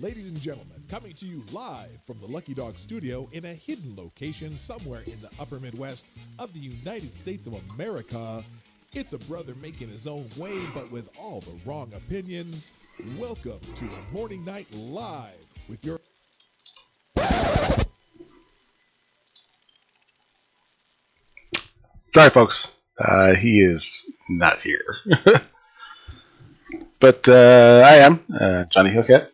Ladies and gentlemen, coming to you live from the Lucky Dog studio in a hidden location somewhere in the upper Midwest of the United States of America, it's a brother making his own way but with all the wrong opinions. Welcome to the Morning Night Live with your... Sorry, folks. He is not here. But I am, Johnny Hillcat.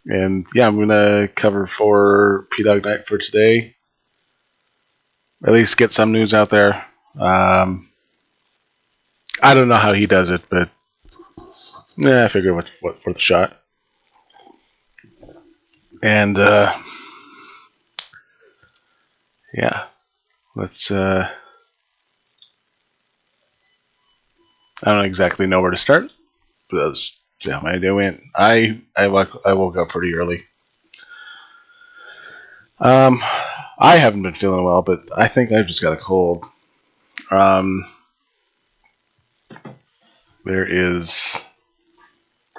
And yeah, I'm going to cover for Dawg Knight for today. At least get some news out there. I don't know how he does it, but I figure what's worth a shot. And yeah, let's... I don't exactly know where to start. But let's see how my day went. I woke up pretty early. I haven't been feeling well, but I think I've just got a cold. There is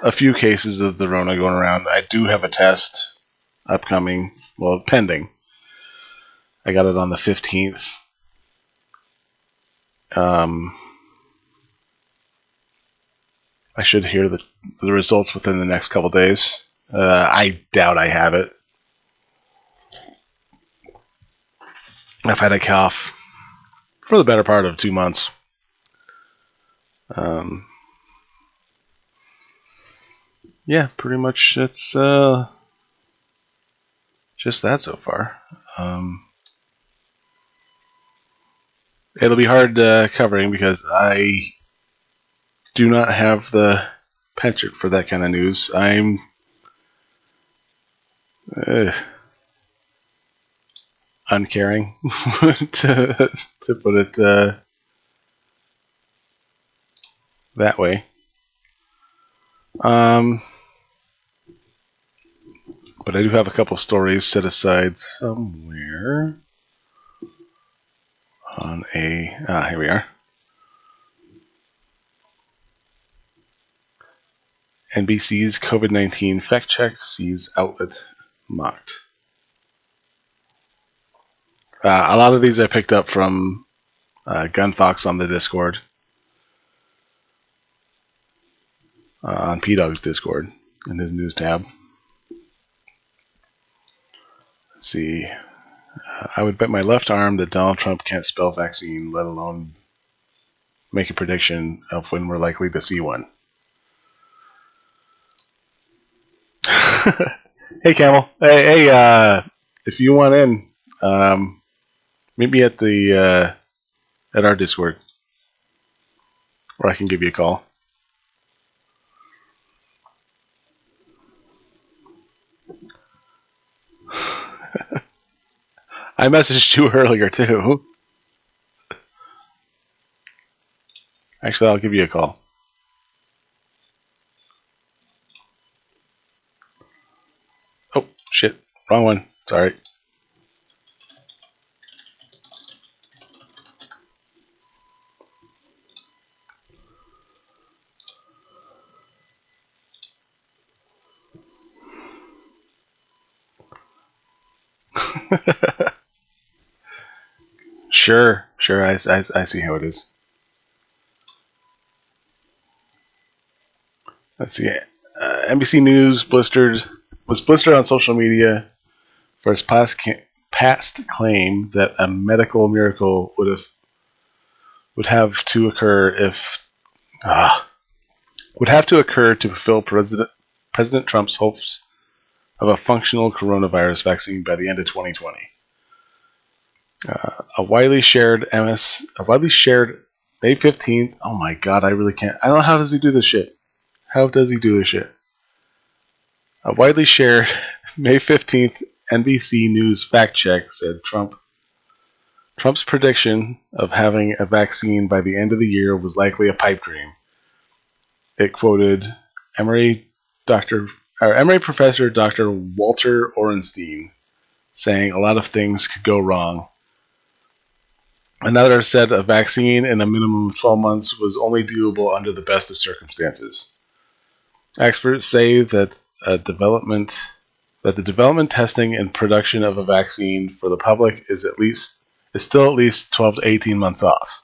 a few cases of the Rona going around. I do have a test upcoming, well, pending. I got it on the 15th. I should hear the results within the next couple days. I doubt I have it. I've had a cough for the better part of 2 months. Yeah, pretty much it's just that so far. It'll be hard covering because I do not have the penchant for that kind of news. I'm uncaring, to put it that way. But I do have a couple stories set aside somewhere on a... here we are. NBC's COVID-19 fact check sees outlet mocked. A lot of these I picked up from Gunfox on the Discord. On P-Dog's Discord in his news tab. Let's see. I would bet my left arm that Donald Trump can't spell vaccine, let alone make a prediction of when we're likely to see one. Hey, Camel. Hey, if you want in, meet me at the at our Discord, or I can give you a call. I messaged you earlier too. Actually, I'll give you a call. Oh, shit. Wrong one. Sorry. Sure. I see how it is. Let's see. NBC News was blistered on social media for his past claim that a medical miracle would have to occur to fulfill President Trump's hopes of a functional coronavirus vaccine by the end of 2020. A widely shared May 15th. Oh my God, I really can't. I don't know, how does he do this shit? How does he do this shit? A widely shared May 15th NBC News fact check said Trump's prediction of having a vaccine by the end of the year was likely a pipe dream. It quoted Emory professor Dr. Walter Orenstein saying a lot of things could go wrong. Another said a vaccine in a minimum of 12 months was only doable under the best of circumstances. Experts say that that the development, testing, and production of a vaccine for the public is still at least 12 to 18 months off,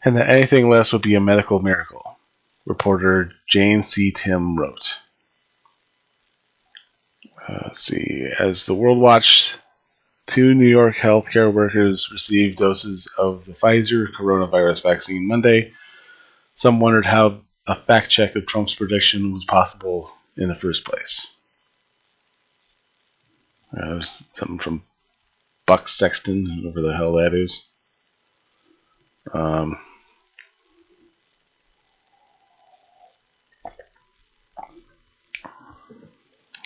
and that anything less would be a medical miracle, reporter Jane C. Tim wrote. Let's see. As the world watched, 2 New York healthcare workers received doses of the Pfizer coronavirus vaccine Monday. Some wondered how a fact check of Trump's prediction was possible in the first place. There's something from Buck Sexton, whoever the hell that is.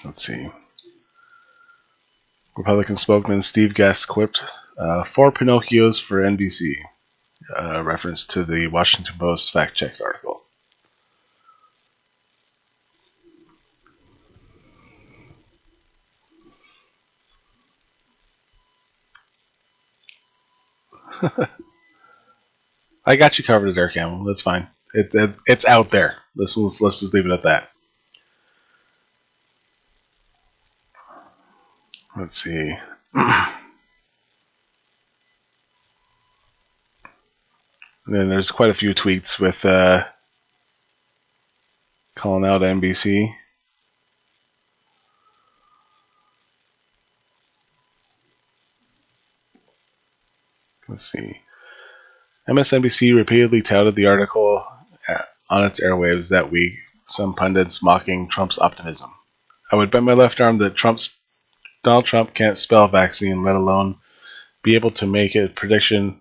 Let's see. Republican spokesman Steve Guest quipped, 4 Pinocchios for NBC, reference to the Washington Post fact-check article. I got you covered there, Camel. That's fine. It's out there. Let's just leave it at that. Let's see. And then there's quite a few tweets with calling out NBC. Let's see. MSNBC repeatedly touted the article on its airwaves that week, some pundits mocking Trump's optimism. I would bet my left arm that Donald Trump can't spell vaccine, let alone be able to make a prediction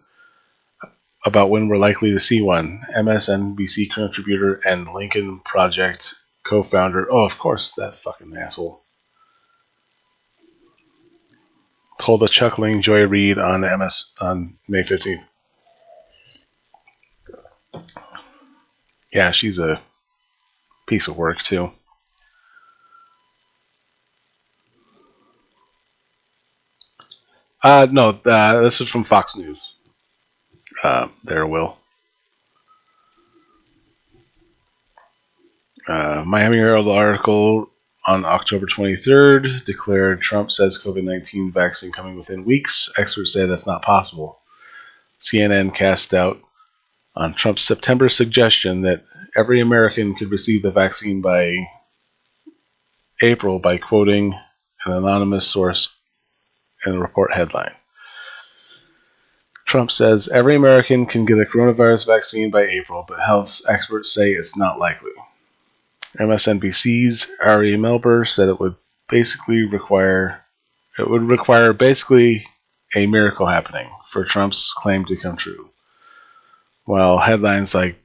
about when we're likely to see one. MSNBC contributor and Lincoln Project co-founder, oh, of course, that fucking asshole, told a chuckling Joy Reid on May 15th. Yeah, she's a piece of work, too. No, this is from Fox News. There, Will. Miami Herald article on October 23rd declared Trump says COVID-19 vaccine coming within weeks. Experts say that's not possible. CNN cast doubt on Trump's September suggestion that every American could receive the vaccine by April by quoting an anonymous source in the report headline. Trump says every American can get a coronavirus vaccine by April, but health experts say it's not likely. MSNBC's Ari Melber said it would require basically a miracle happening for Trump's claim to come true. While headlines like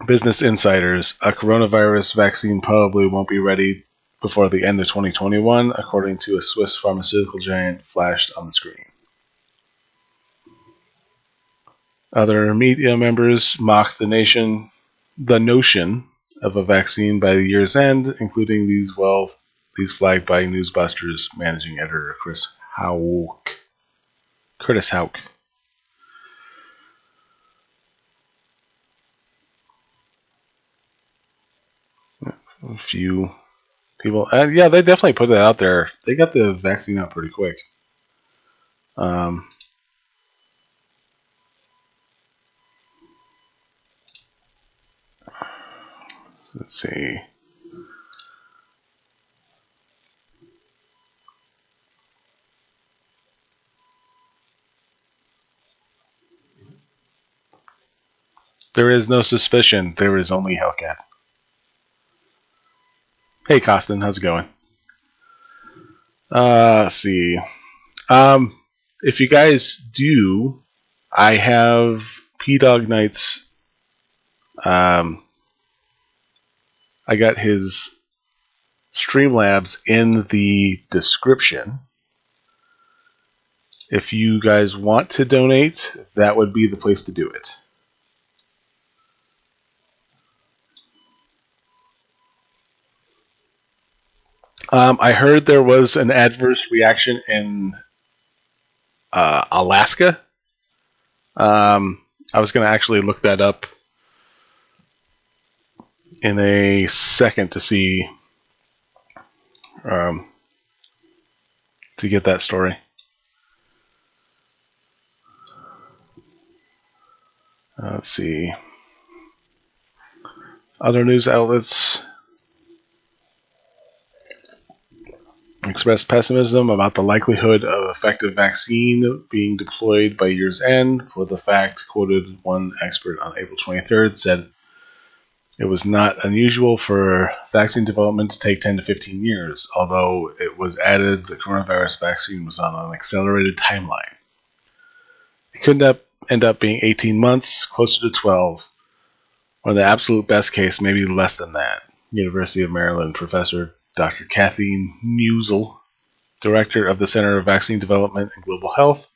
Business Insiders, a coronavirus vaccine probably won't be ready before the end of 2021, according to a Swiss pharmaceutical giant, flashed on the screen. Other media members mocked the notion of a vaccine by the year's end, including these flagged by Newsbusters managing editor Curtis Houck. A few people, yeah, they definitely put it out there. They got the vaccine out pretty quick. Let's see. There is no suspicion. There is only Hellcat. Hey, Costin, how's it going? Let's see. If you guys do, I have Dawg Knight's. I got his Streamlabs in the description. If you guys want to donate, that would be the place to do it. I heard there was an adverse reaction in Alaska. I was going to actually look that up in a second to see to get that story. Let's see. Other news outlets expressed pessimism about the likelihood of effective vaccine being deployed by year's end. PolitiFact quoted one expert on April 23rd, said it was not unusual for vaccine development to take 10 to 15 years, although it was added the coronavirus vaccine was on an accelerated timeline. It could end up being 18 months, closer to 12, or in the absolute best case, maybe less than that. University of Maryland professor Dr. Kathy Musil, director of the Center of Vaccine Development and Global Health,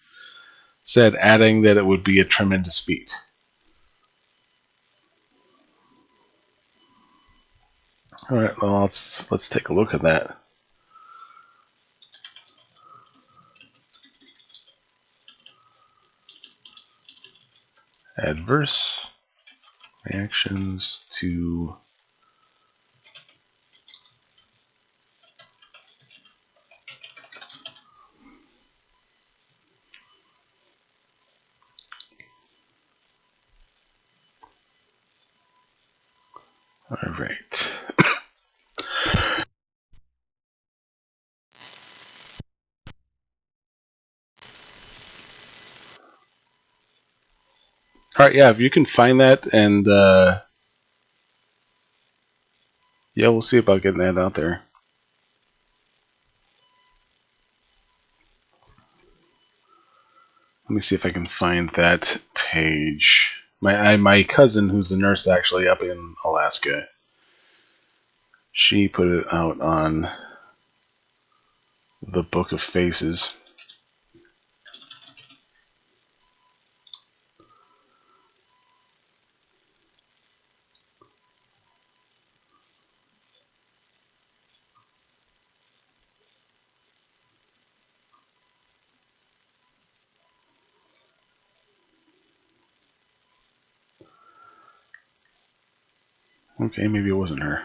said, adding that it would be a tremendous feat. All right, well, let's take a look at that. Adverse reactions to all right. All right, yeah, if you can find that, and yeah, we'll see about getting that out there. Let me see if I can find that page. My cousin, who's a nurse actually up in Alaska, she put it out on the Book of Faces. Okay, maybe it wasn't her.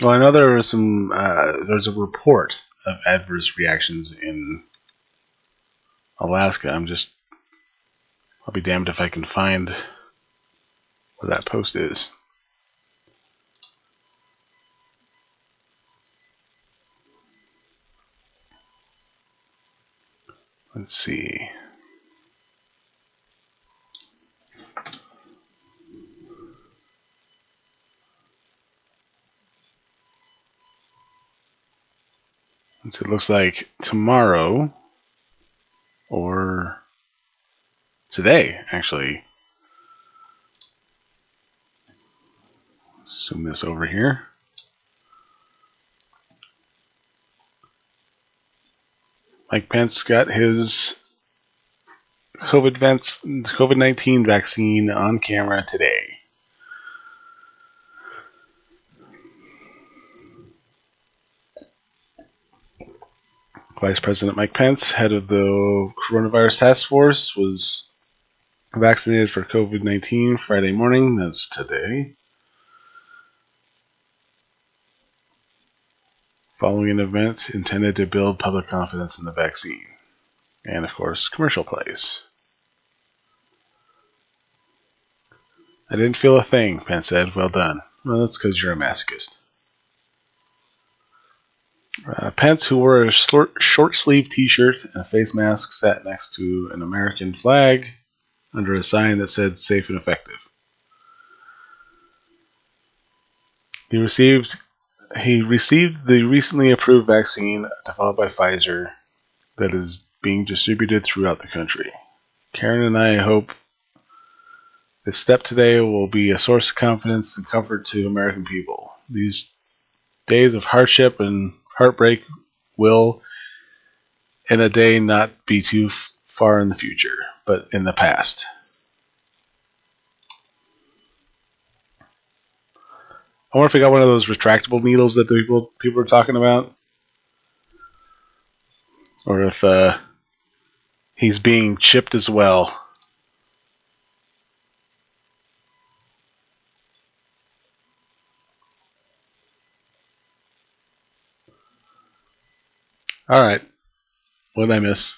Well, I know there was some. There's a report of adverse reactions in Alaska. I'll be damned if I can find where that post is. Let's see. It looks like tomorrow, or today, actually. Zoom this over here. Mike Pence got his COVID-19 vaccine on camera today. Vice President Mike Pence, head of the coronavirus task force, was vaccinated for COVID-19 Friday morning. That's today. Following an event intended to build public confidence in the vaccine. And, of course, commercial plays. I didn't feel a thing, Pence said. Well done. Well, that's because you're a masochist. Pence, who wore a short-sleeved t-shirt and a face mask, sat next to an American flag under a sign that said safe and effective. He received the recently approved vaccine developed by Pfizer that is being distributed throughout the country. Karen and I hope this step today will be a source of confidence and comfort to American people. These Days of hardship and heartbreak will, in a day, not be too far in the future, but in the past. I wonder if I got one of those retractable needles that the people are talking about, or if he's being chipped as well. All right, what did I miss?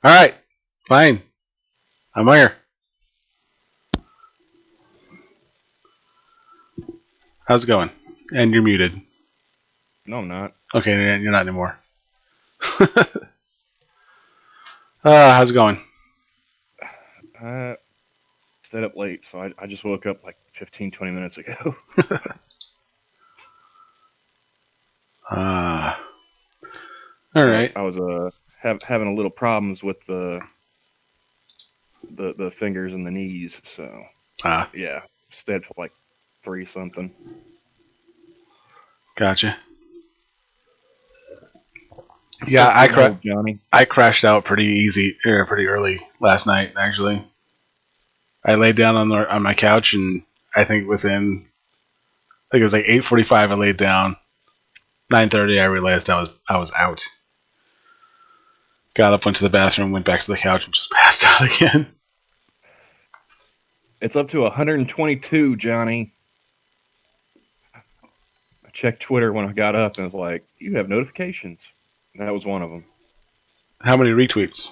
All right, fine. I'm here. How's it going? And you're muted. No, I'm not. Okay, you're not anymore. How's it going? Stayed up late, so I just woke up like 15, 20 minutes ago. All right. I was having a little problems with the fingers and the knees, so yeah, stayed up till like 3 something. Gotcha. Yeah, I crashed out pretty early last night. Actually, I laid down on my couch, and I think I think it was like 8:45. I laid down. 9:30, I realized I was out. Got up, went to the bathroom, went back to the couch, and just passed out again. It's up to 122, Johnny. I checked Twitter when I got up, and it was like, you have notifications. And that was one of them. How many retweets?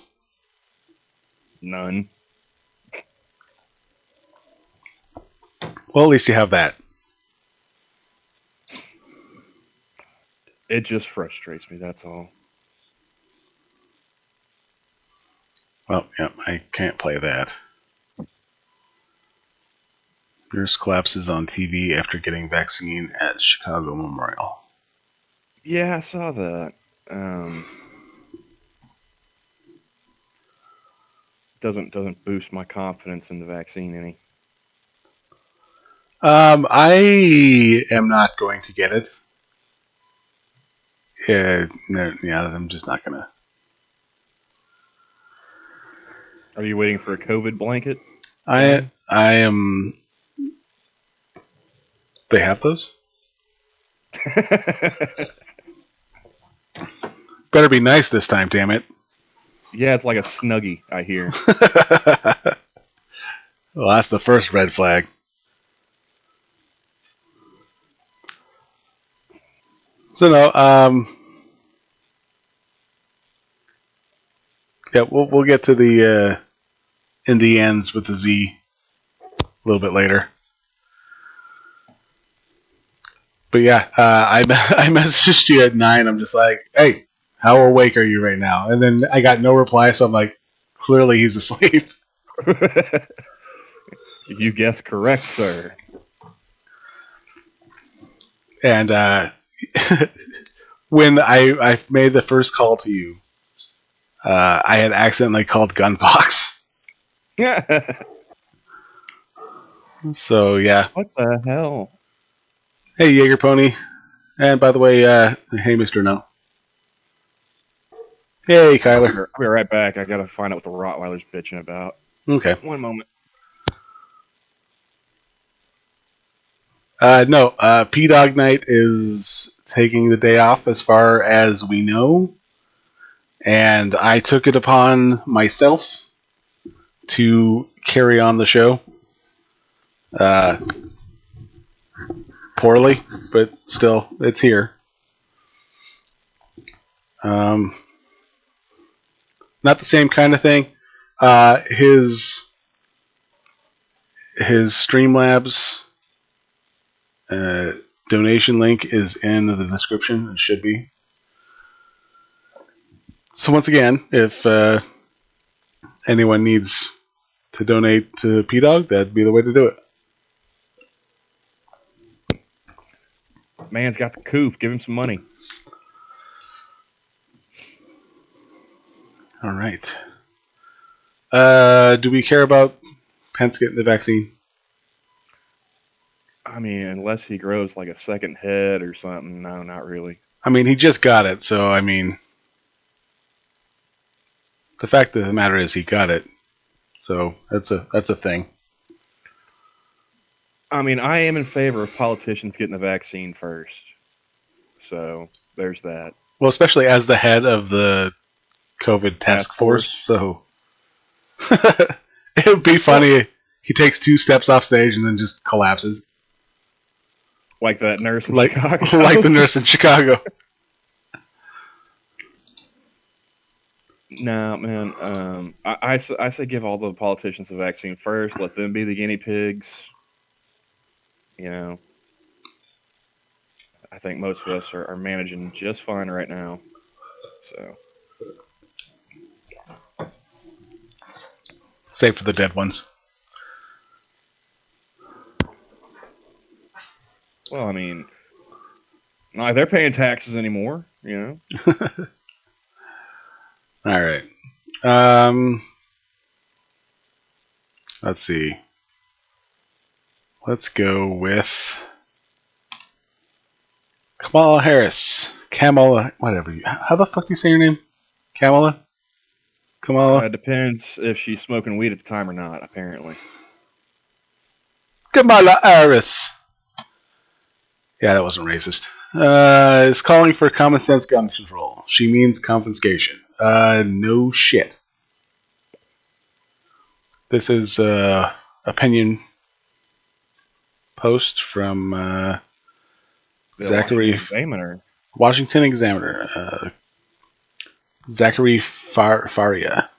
None. Well, at least you have that. It just frustrates me, that's all. Well, yeah, I can't play that. Nurse collapses on TV after getting vaccine at Chicago Memorial. Yeah, I saw that. Doesn't boost my confidence in the vaccine any. I am not going to get it. Yeah, I'm just not gonna. Are you waiting for a COVID blanket? I am. They have those? Better be nice this time, damn it. Yeah, it's like a Snuggie, I hear. Well, that's the first red flag. So no, yeah, we'll get to the Indians with the Z a little bit later. But yeah, I messaged you at 9. I'm just like, hey, how awake are you right now? And then I got no reply, so I'm like, clearly he's asleep. You guessed correct, sir. And when I made the first call to you, I had accidentally called Gunbox. So yeah. What the hell? Hey, Jaeger Pony. And by the way, hey, Mr. No. Hey, Kyler. I'll be right back. I gotta find out what the Rottweiler's bitching about. Okay. One moment. No, Dawg Knight is taking the day off as far as we know. And I took it upon myself to carry on the show. Poorly, but still, it's here. Not the same kind of thing. His Streamlabs donation link is in the description. It should be. So once again, if anyone needs to donate to P-Dog, that'd be the way to do it. Man's got the coof. Give him some money. All right. Do we care about Pence getting the vaccine? I mean, unless he grows like a second head or something. No, not really. I mean, he just got it, so I mean, the fact of the matter is he got it. So that's a thing. I mean, I am in favor of politicians getting the vaccine first. So there's that. Well, especially as the head of the COVID task force, so it would be funny. He takes 2 steps off stage and then just collapses. Like that nurse in Like Chicago. Like the nurse in Chicago. No, man. I say give all the politicians the vaccine first. Let them be the guinea pigs. You know, I think most of us are managing just fine right now. So, Save for the dead ones. well, I mean, not like they're paying taxes anymore. You know. All right. Let's see. Let's go with Kamala Harris. Kamala, whatever. How the fuck do you say your name? Kamala? Kamala? Depends if she's smoking weed at the time or not. Apparently. Kamala Harris. Yeah, that wasn't racist. Is calling for common sense gun control. She means confiscation. No shit. This is opinion post from Zachary Washington Examiner. Zachary Faria.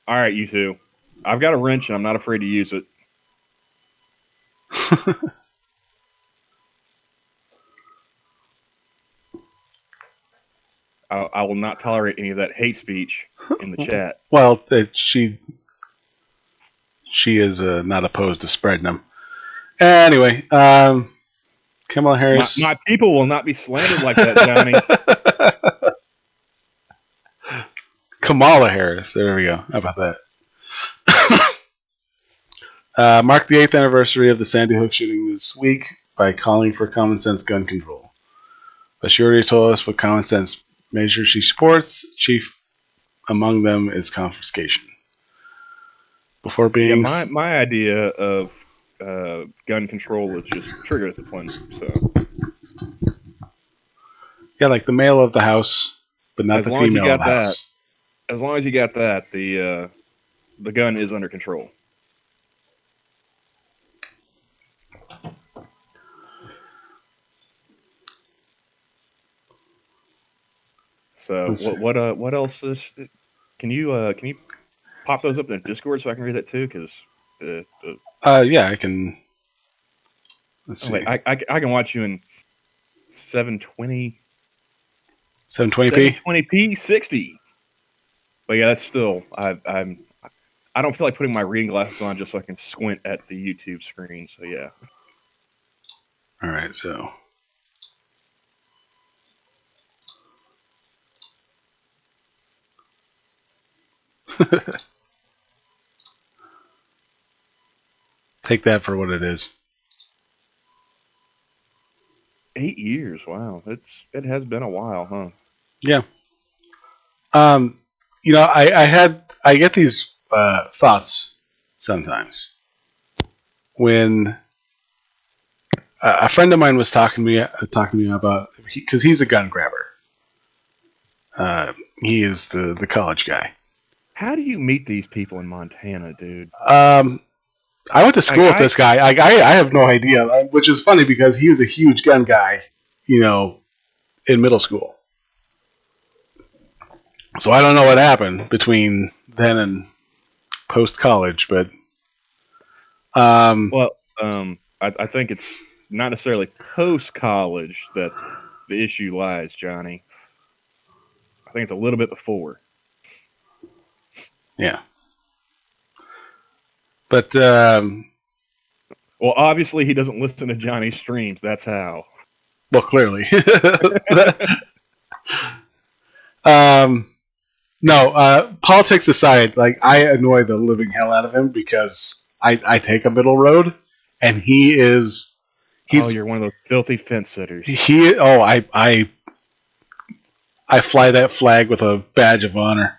All right, you two. I've got a wrench and I'm not afraid to use it. I will not tolerate any of that hate speech in the chat. Well, she is not opposed to spreading them. Anyway, Kamala Harris. My people will not be slandered like that, Johnny. Kamala Harris. There we go. How about that? Marked the 8th anniversary of the Sandy Hook shooting this week by calling for common sense gun control. But she already told us what common sense measures she supports. Chief among them is confiscation. Before being my idea of gun control is just trigger discipline. So yeah, like the male of the house, but not the female of the house. As long as you got that, the gun is under control. So what else is? Can you pop those up in the Discord so I can read that too? Because yeah, I can. Let's see. Wait, I can watch you in 720. 720p. 720p 60. But yeah, that's still I don't feel like putting my reading glasses on just so I can squint at the YouTube screen. So yeah. All right, so. Take that for what it is. 8 years, wow. It has been a while, huh? Yeah. You know, I get these thoughts sometimes when a friend of mine was talking to me about, because he's a gun grabber. He is the college guy. How do you meet these people in Montana, dude? I went to school with this guy. I have no idea, which is funny because he was a huge gun guy, you know, in middle school. So I don't know what happened between then and post college, but I think it's not necessarily post college that the issue lies, Johnny. I think it's a little bit before. Yeah. But Well, obviously he doesn't listen to Johnny's streams. That's how. Well, clearly. No, politics aside, like I annoy the living hell out of him because I take a middle road, and he's you're one of those filthy fence sitters. I fly that flag with a badge of honor.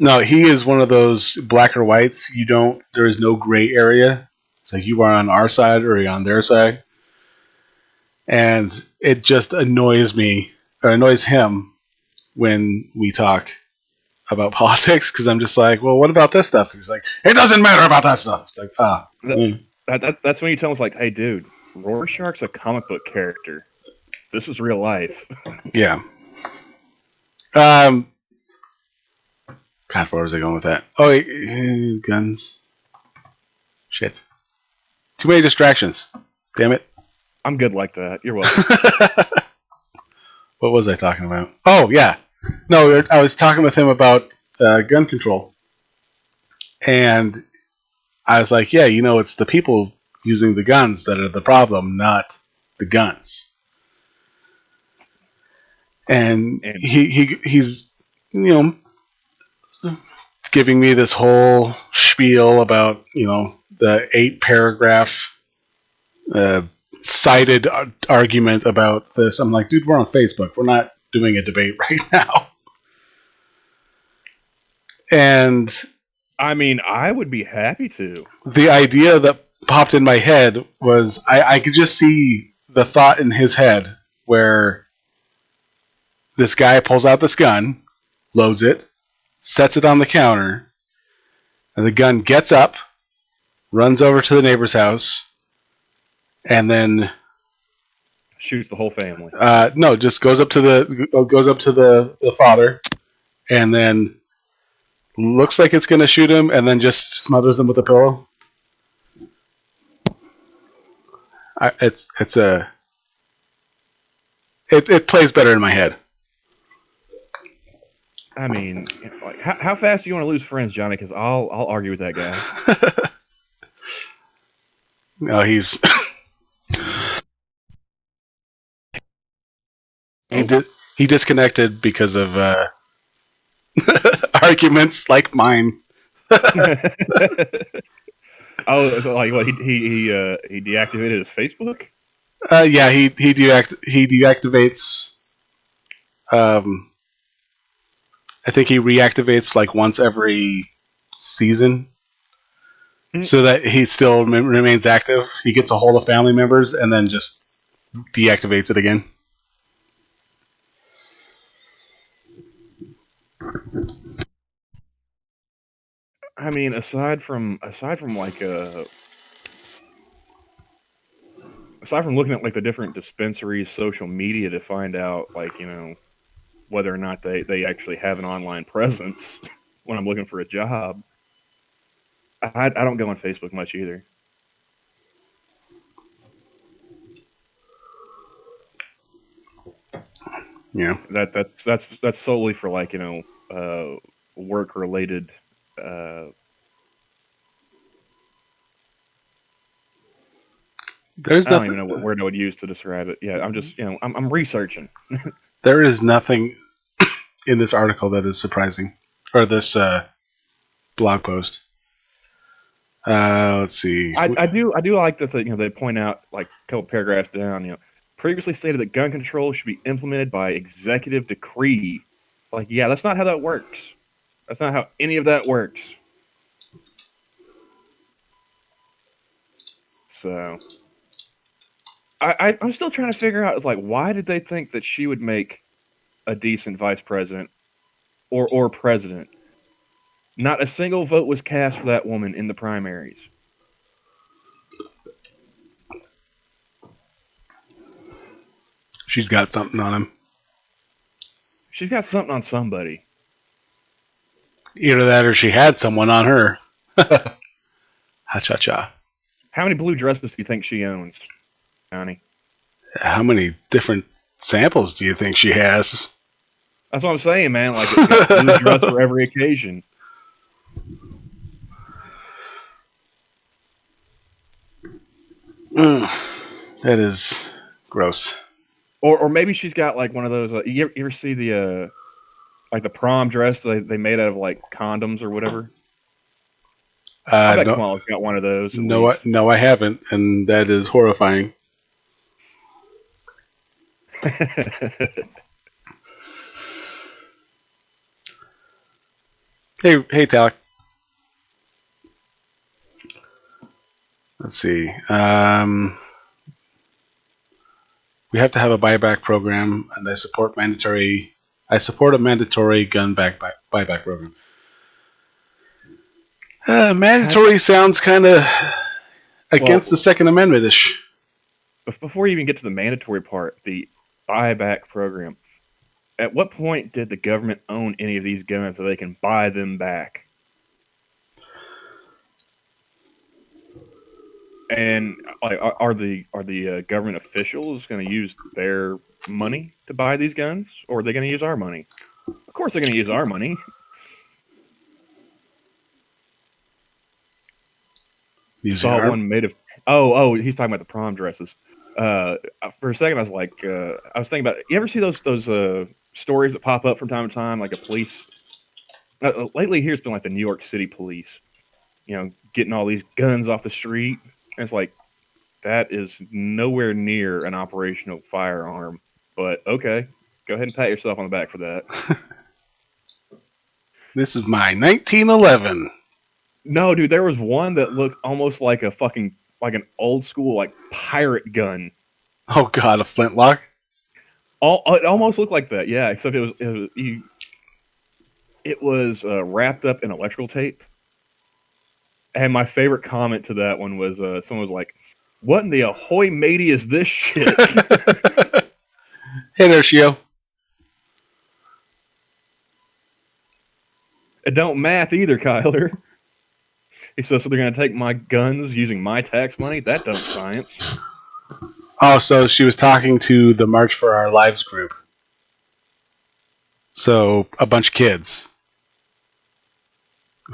No, he is one of those black or whites. There is no gray area. It's like you are on our side or you're on their side. And it just annoys me, or annoys him, when we talk about politics, because I'm just like, well, what about this stuff? He's like, it doesn't matter about that stuff. It's like, That's when you tell us, like, hey, dude, Rorschach's a comic book character. This is real life. Yeah. God, where was I going with that? Oh, guns. Shit. Too many distractions. Damn it. I'm good like that. You're welcome. What was I talking about? Oh, yeah. No, I was talking with him about gun control. And I was like, yeah, it's the people using the guns that are the problem, not the guns. And he's giving me this whole spiel about, the 8-paragraph cited argument about this. I'm like, dude, we're on Facebook. We're not doing a debate right now. And I mean, I would be happy to. The idea that popped in my head was I could just see the thought in his head where this guy pulls out this gun, loads it, sets it on the counter, and the gun gets up, runs over to the neighbor's house, and then shoots the whole family. No, just goes up to the father, and then looks like it's going to shoot him, and then just smothers him with a pillow. It plays better in my head. I mean, like, how fast do you want to lose friends, Johnny? Because I'll argue with that guy. No, he's he disconnected because of arguments like mine. Oh, so like what? He deactivated his Facebook? Yeah, he deactivates. I think he reactivates like once every season, so that he still remains active. He gets a hold of family members and then just deactivates it again. I mean, aside from like aside from looking at like the different dispensaries' social media to find out like whether or not they actually have an online presence when I'm looking for a job, I don't go on Facebook much either. Yeah, that's solely for like work related. There's I don't even know what word I would use to describe it. Yeah, I'm just I'm researching. There is nothing in this article that is surprising, or this blog post. Let's see. I do like that they point out like a couple paragraphs down. Previously stated that gun control should be implemented by executive decree. Like, yeah, that's not how that works. That's not how any of that works. So, I'm still trying to figure out, like, why did they think that she would make a decent vice president or president? Not a single vote was cast for that woman in the primaries. She's got something on him. She's got something on somebody. Either that or she had someone on her. Ha-cha-cha. How many blue dresses do you think she owns, Johnny? How many different samples do you think she has? That's what I'm saying, man. Like, it's got a blue dress for every occasion. That is gross. Or maybe she's got like one of those. You ever see the like the prom dress they made out of like condoms or whatever? I bet No, Kamala's got one of those at no, least. no, I haven't, and that is horrifying. Hey, Talek. Let's see. We have to have a buyback program, and I support a mandatory gun buyback program. Mandatory sounds kind of against the Second Amendment-ish. Before you even get to the mandatory part, the buyback program, at what point did the government own any of these guns so they can buy them back? And like, are the government officials going to use their money to buy these guns, or are they going to use our money? Of course, they're going to use our money. Saw one made of. Oh, he's talking about the prom dresses. For a second, I was like, I was thinking about. You ever see those stories that pop up from time to time, like a police? Lately, here it's been like the New York City police. You know, getting all these guns off the street. And it's like that is nowhere near an operational firearm. But okay, go ahead and pat yourself on the back for that. This is my 1911. No, dude, there was one that looked almost like a fucking like an old school like pirate gun. Oh God, a flintlock. It almost looked like that, yeah. Except it was wrapped up in electrical tape. And my favorite comment to that one was someone was like, "What in the ahoy matey is this shit?" Hey there, Shio. It don't math either, Kyler. He says, so they're going to take my guns using my tax money? That don't science. Oh, so she was talking to the March for Our Lives group. So, a bunch of kids.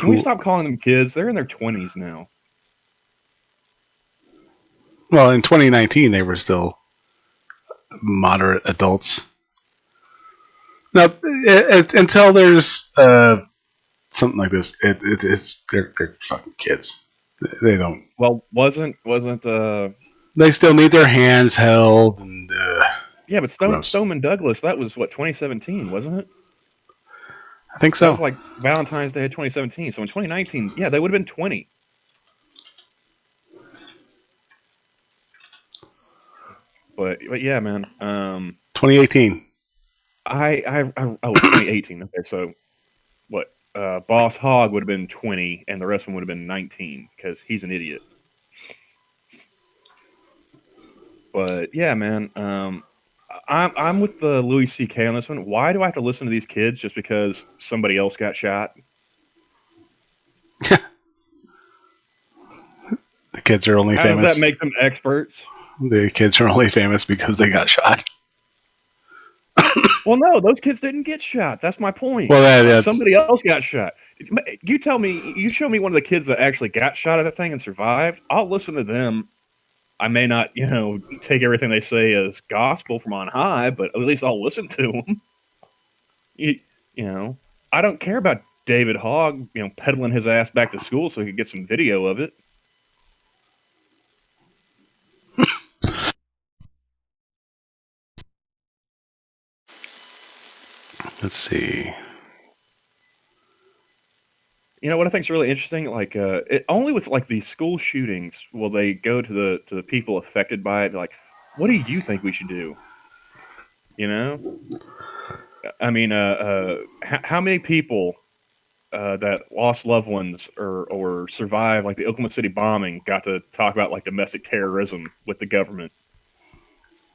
Can we stop calling them kids? They're in their 20s now. Well, in 2019, they were still moderate adults. Now, until there's something like this, they're fucking kids. They don't. Well, wasn't they still need their hands held and. Yeah, but Stoneman Douglas, that was what 2017, wasn't it? I think so. That was like Valentine's Day of 2017. So in 2019, yeah, they would have been 20. But yeah, man. 2018. 2018. Okay, so what? Boss Hogg would have been 20, and the rest of them would have been 19 because he's an idiot. But yeah, man. I'm with the Louis C.K. on this one. Why do I have to listen to these kids just because somebody else got shot? The kids are only famous. How does that make them experts? The kids are only famous because they got shot. Well, no, those kids didn't get shot. That's my point. Well, somebody else got shot. You tell me, you show me one of the kids that actually got shot at that thing and survived. I'll listen to them. I may not, take everything they say as gospel from on high, but at least I'll listen to them. I don't care about David Hogg, peddling his ass back to school so he could get some video of it. Let's see. You know what I think is really interesting? Like, only with like these school shootings will they go to the people affected by it. Like, what do you think we should do? I mean, how many people that lost loved ones or survived like the Oklahoma City bombing got to talk about like domestic terrorism with the government,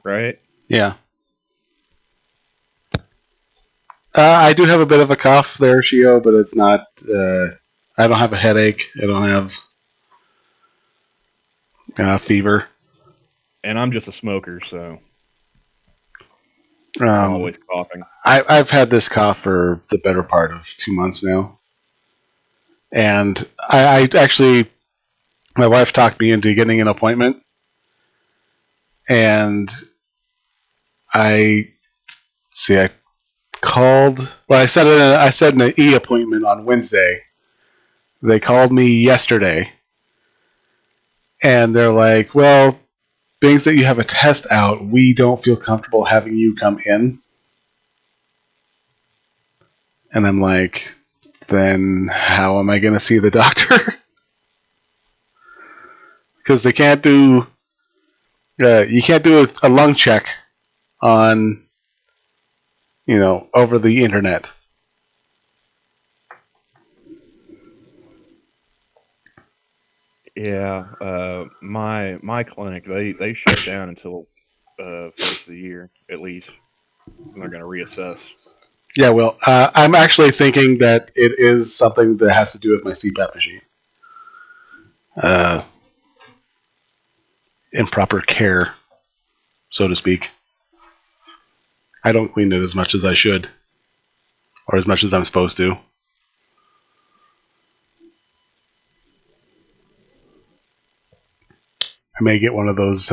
right? Yeah. I do have a bit of a cough there, Shio, but it's not. I don't have a headache. I don't have fever. And I'm just a smoker, so I'm always coughing. I've had this cough for the better part of 2 months now, and I actually, my wife talked me into getting an appointment and I called. Well, I set an E appointment on Wednesday. They called me yesterday, and they're like, "Well, being that you have a test out, we don't feel comfortable having you come in." And I'm like, "Then how am I going to see the doctor?" Because they can't do. You can't do a lung check on, over the internet. Yeah, my clinic they shut down until first of the year at least. And they're going to reassess. Yeah, well, I'm actually thinking that it is something that has to do with my CPAP machine. Uh, Improper care, so to speak. I don't clean it as much as I should, or as much as I'm supposed to. I may get one of those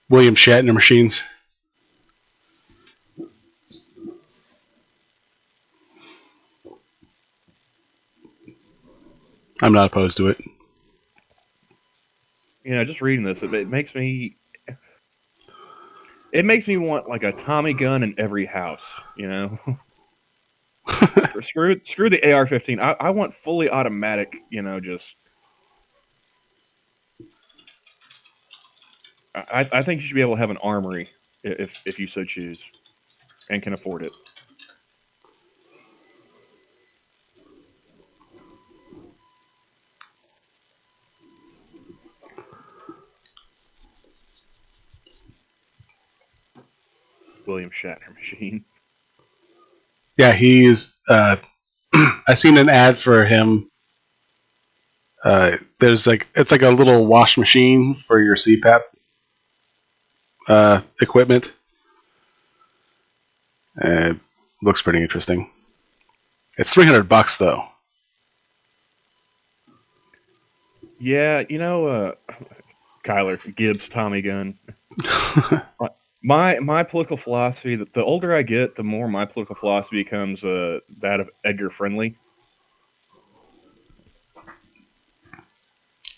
William Shatner machines. I'm not opposed to it. Just reading this, it makes me want like a Tommy gun in every house. Screw the AR-15. I want fully automatic. Just I think you should be able to have an armory if you so choose and can afford it. William Shatner machine. Yeah, he's. I seen an ad for him. It's like a little wash machine for your CPAP equipment. Looks pretty interesting. It's $300 though. Yeah, Kyler Gibbs Tommy gun. My political philosophy, the older I get, the more my political philosophy becomes that of Edgar Friendly.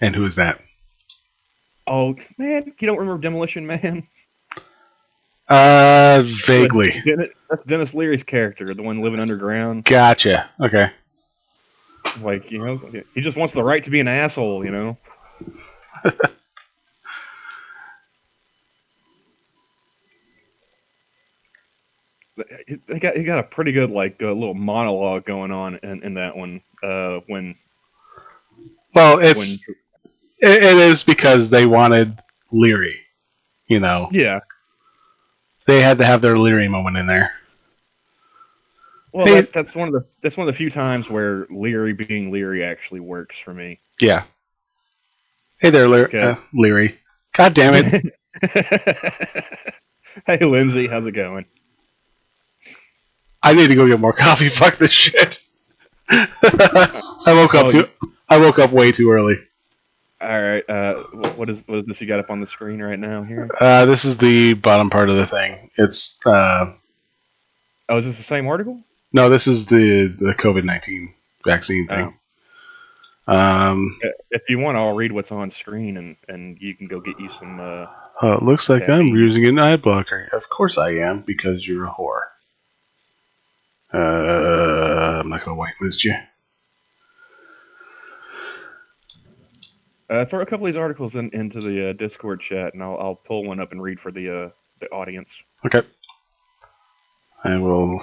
And who is that? Oh, man, you don't remember Demolition Man? Vaguely. That's Dennis Leary's character, the one living underground. Gotcha. Okay. Like, he just wants the right to be an asshole, He got a pretty good little monologue going on in that one. It is because they wanted Leary. Yeah. They had to have their Leary moment in there. Well, that's one of the few times where Leary being Leary actually works for me. Yeah. Hey there, Leary. God damn it. Hey, Lindsay, how's it going? I need to go get more coffee. Fuck this shit. I woke up way too early. All right. What is this you got up on the screen right now here? This is the bottom part of the thing. It's Oh, is this the same article? No, this is the COVID-19 vaccine thing. If you want, I'll read what's on screen, and you can go get you some. It looks like I'm using an eye blocker. Of course I am, because you're a whore. I'm not gonna whitelist you. Throw a couple of these articles into the Discord chat, and I'll pull one up and read for the audience. Okay. I will.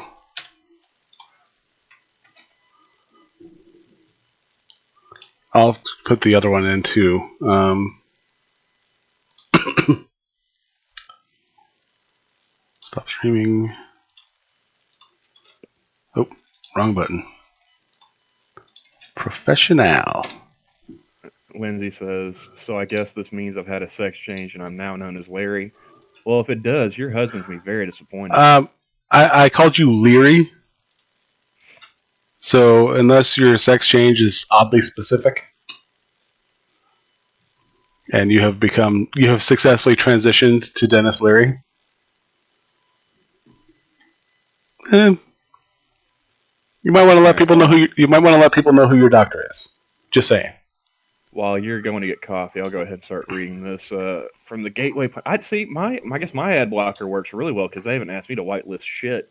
I'll put the other one in too. Stop streaming. Oh, wrong button. Professional. Lindsay says, so I guess this means I've had a sex change and I'm now known as Larry. Well, if it does, your husband's going to be very disappointed. I called you Leary. So unless your sex change is oddly specific, And you have successfully transitioned to Dennis Leary. You might want to let people know who your doctor is. Just saying. While you're going to get coffee, I'll go ahead and start reading this from the Gateway. I'd see I guess my ad blocker works really well because they haven't asked me to whitelist shit.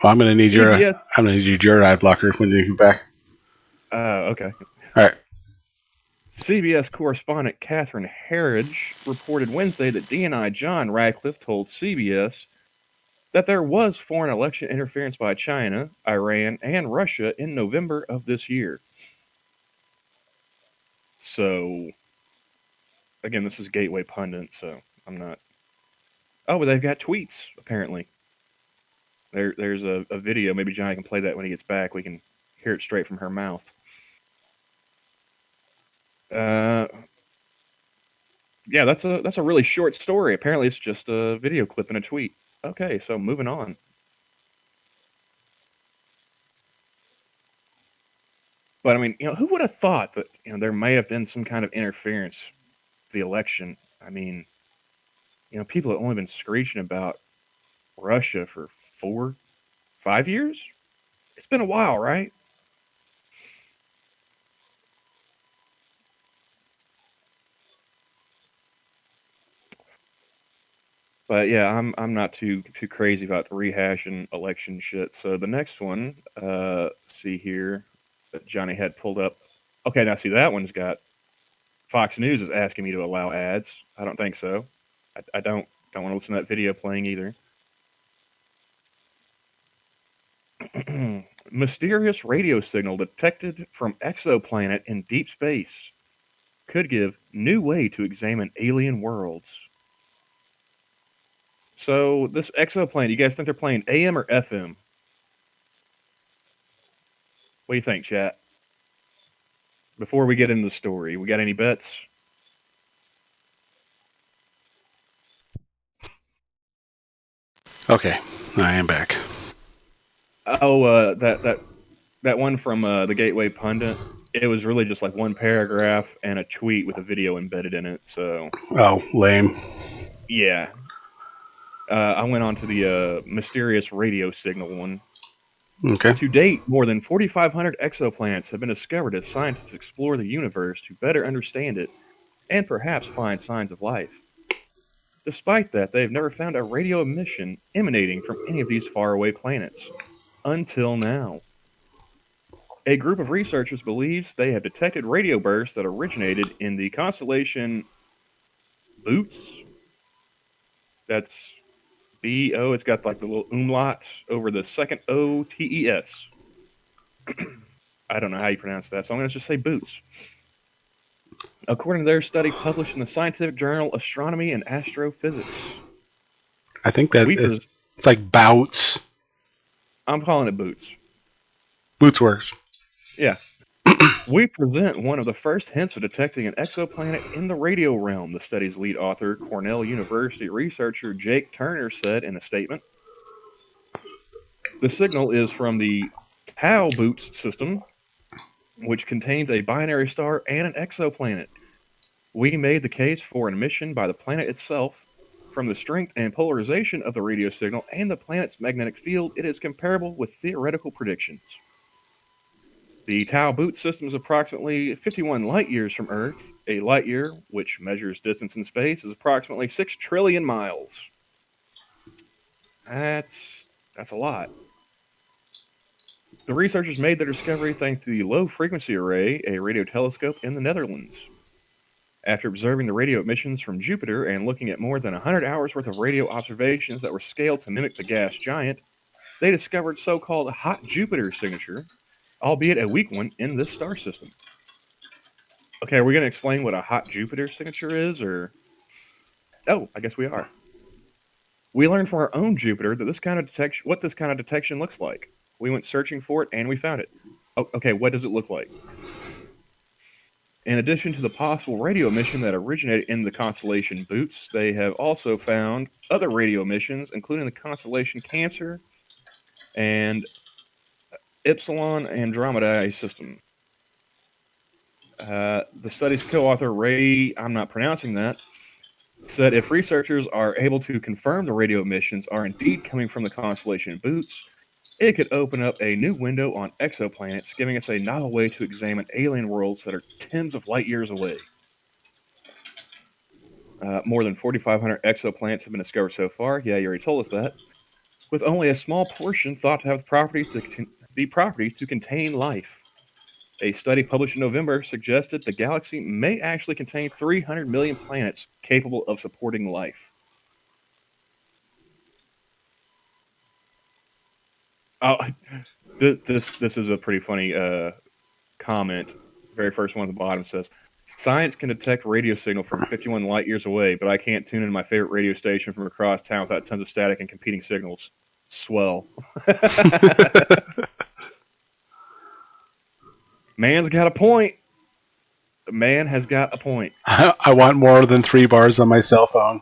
Well, I'm gonna need your ad blocker when you get back. Okay. All right. CBS correspondent Catherine Herridge reported Wednesday that DNI John Radcliffe told CBS that there was foreign election interference by China, Iran, and Russia in November of this year. So, again, this is Gateway Pundit, so I'm not. Oh, but they've got tweets, apparently. There's a video. Maybe Johnny can play that when he gets back. We can hear it straight from her mouth. Yeah, that's a really short story. Apparently, it's just a video clip and a tweet. Okay, so moving on. But I mean, who would have thought that there may have been some kind of interference with the election? I mean, people have only been screeching about Russia for 4, 5 years. It's been a while, right? But yeah, I'm not too crazy about rehashing election shit. So the next one, see here, that Johnny had pulled up. Okay, now see that one's got Fox News is asking me to allow ads. I don't think so. I don't want to listen to that video playing either. Mysterious radio signal detected from exoplanet in deep space could give new way to examine alien worlds. So this exoplanet, you guys think they're playing AM or FM? What do you think, chat? Before we get into the story, we got any bets? Okay, I am back. Oh, that one from the Gateway Pundit. It was really just like one paragraph and a tweet with a video embedded in it. So. Oh, lame. Yeah. I went on to the mysterious radio signal one. Okay. To date, more than 4,500 exoplanets have been discovered as scientists explore the universe to better understand it and perhaps find signs of life. Despite that, they have never found a radio emission emanating from any of these faraway planets. Until now. A group of researchers believes they have detected radio bursts that originated in the constellation Boots. That's B-O. It's got like the little umlaut over the second O-T-E-S. I don't know how you pronounce that, so I'm going to just say Boots. According to their study published in the scientific journal Astronomy and Astrophysics. I think that it's like Bouts. I'm calling it Boots. Boots works. Yeah. We present one of the first hints of detecting an exoplanet in the radio realm, the study's lead author, Cornell University researcher Jake Turner said in a statement. The signal is from the Pow-wow system, which contains a binary star and an exoplanet. We made the case for an emission by the planet itself. From the strength and polarization of the radio signal and the planet's magnetic field, it is comparable with theoretical predictions. The Tau-Boot system is approximately 51 light years from Earth. A light year, which measures distance in space, is approximately 6 trillion miles. That's a lot. The researchers made their discovery thanks to the Low Frequency Array, a radio telescope in the Netherlands. After observing the radio emissions from Jupiter and looking at more than 100 hours worth of radio observations that were scaled to mimic the gas giant, they discovered so-called hot Jupiter signature, albeit a weak one, in this star system. Okay, are we going to explain what a hot Jupiter signature is, or? Oh, I guess we are. We learned from our own Jupiter that what this kind of detection looks like. We went searching for it and we found it. Oh, okay, what does it look like? In addition to the possible radio emission that originated in the constellation Boots, they have also found other radio emissions, including the constellation Cancer and Epsilon Andromedae system. The study's co-author Ray, I'm not pronouncing that, said if researchers are able to confirm the radio emissions are indeed coming from the constellation Boots, it could open up a new window on exoplanets, giving us a novel way to examine alien worlds that are tens of light years away. More than 4,500 exoplanets have been discovered so far. Yeah, you already told us that. With only a small portion thought to have the properties to contain life. A study published in November suggested the galaxy may actually contain 300 million planets capable of supporting life. Oh, this is a pretty funny comment. The very first one at the bottom says, "Science can detect radio signal from 51 light years away, but I can't tune into my favorite radio station from across town without tons of static and competing signals." Swell. Man's got a point. The man has got a point. I want more than 3 bars on my cell phone,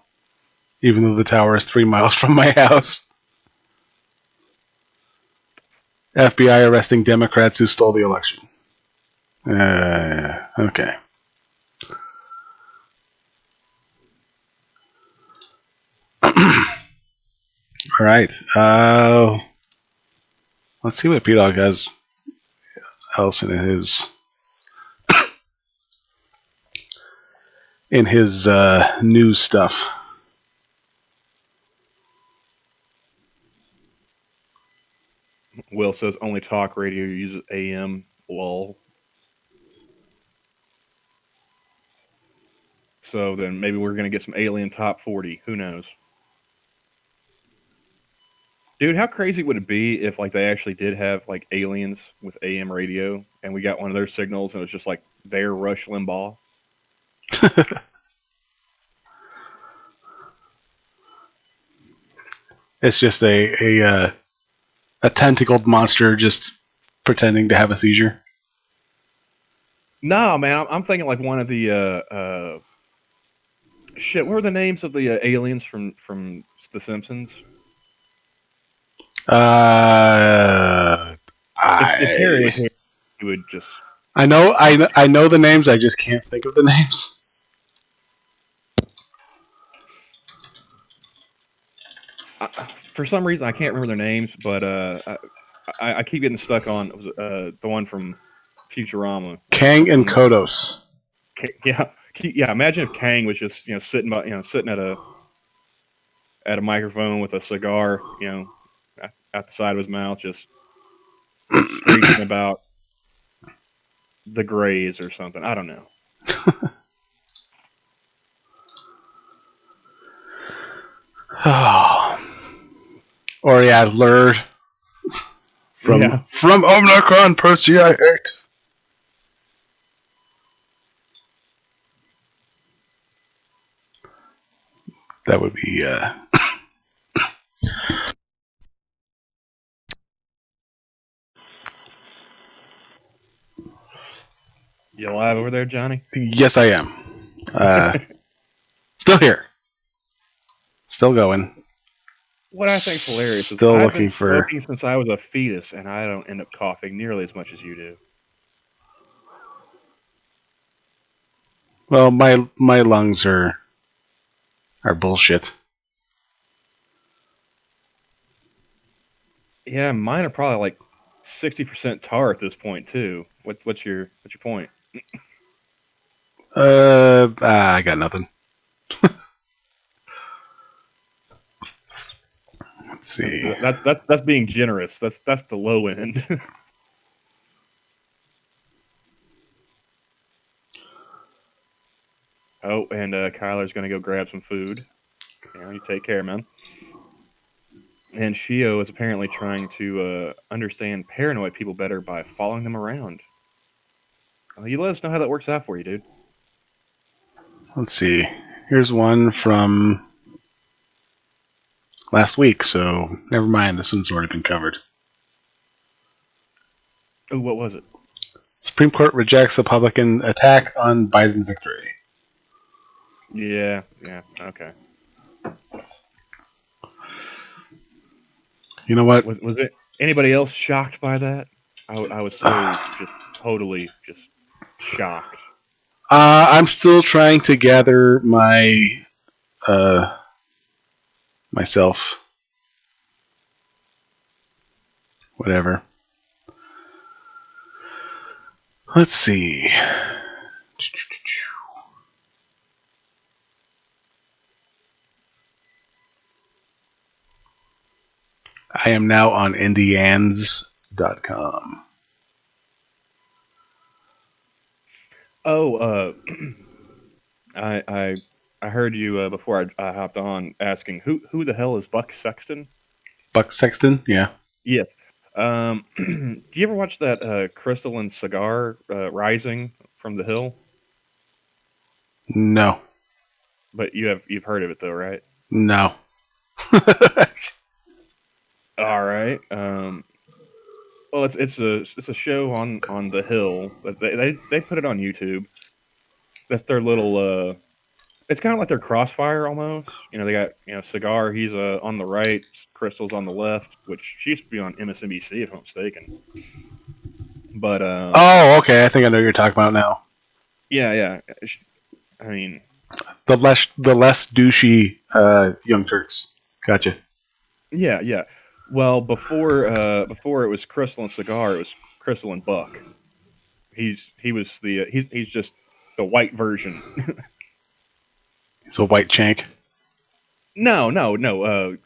even though the tower is 3 miles from my house. FBI arresting Democrats who stole the election. Okay. All right. Let's see what P-Dog has else in his news stuff. Will says only talk radio uses AM. Lol. So then maybe we're gonna get some alien top 40. Who knows? Dude, how crazy would it be if like they actually did have like aliens with AM radio, and we got one of their signals, and it was just like their Rush Limbaugh? It's just a tentacled monster just pretending to have a seizure. No, man, I'm thinking like one of the shit. What were the names of the aliens from The Simpsons? If Terry was here, he would just. I know the names. I just can't think of the names. For some reason, I can't remember their names, but I keep getting stuck on the one from Futurama. Kang and Kodos. Yeah. Imagine if Kang was just sitting at a microphone with a cigar, at the side of his mouth, just screaming about the Greys or something. I don't know. Or Lurd from Omnicron Percy I hate. That would be You alive over there, Johnny? Yes, I am. Still here. Still going. What I think's hilarious Still is looking I've been smoking since I was a fetus, and I don't end up coughing nearly as much as you do. Well, my lungs are bullshit. Yeah, mine are probably like 60% tar at this point too. What's your point? I got nothing. Let's see. That's being generous. That's the low end. Oh, and Kyler's gonna go grab some food. You take care, man. And Shio is apparently trying to understand paranoid people better by following them around. You let us know how that works out for you, dude. Let's see. Here's one from last week, so never mind. This one's already been covered. Oh, what was it? Supreme Court rejects Republican attack on Biden victory. Yeah, okay. You know what? Was it anybody else shocked by that? I was so just totally just shocked. I'm still trying to gather myself. Whatever. Let's see. I am now on indians.com. Oh, I heard you before I hopped on asking who the hell is Buck Sexton? Buck Sexton? Yeah. Yes. Do you ever watch that Crystalline Cigar Rising from the Hill? No. But you've heard of it though, right? No. All right. Well, it's a show on the Hill, but they put it on YouTube. That's their little. It's kind of like their Crossfire almost. They got Cigar. He's on the right, Crystal's on the left, which she used to be on MSNBC if I'm mistaken. But Oh, okay. I think I know what you're talking about now. yeah. I mean, The less douchey Young Turks. Gotcha. yeah. Well, before it was Crystal and Cigar, it was Crystal and Buck. He's just the white version. He's a white chank. No.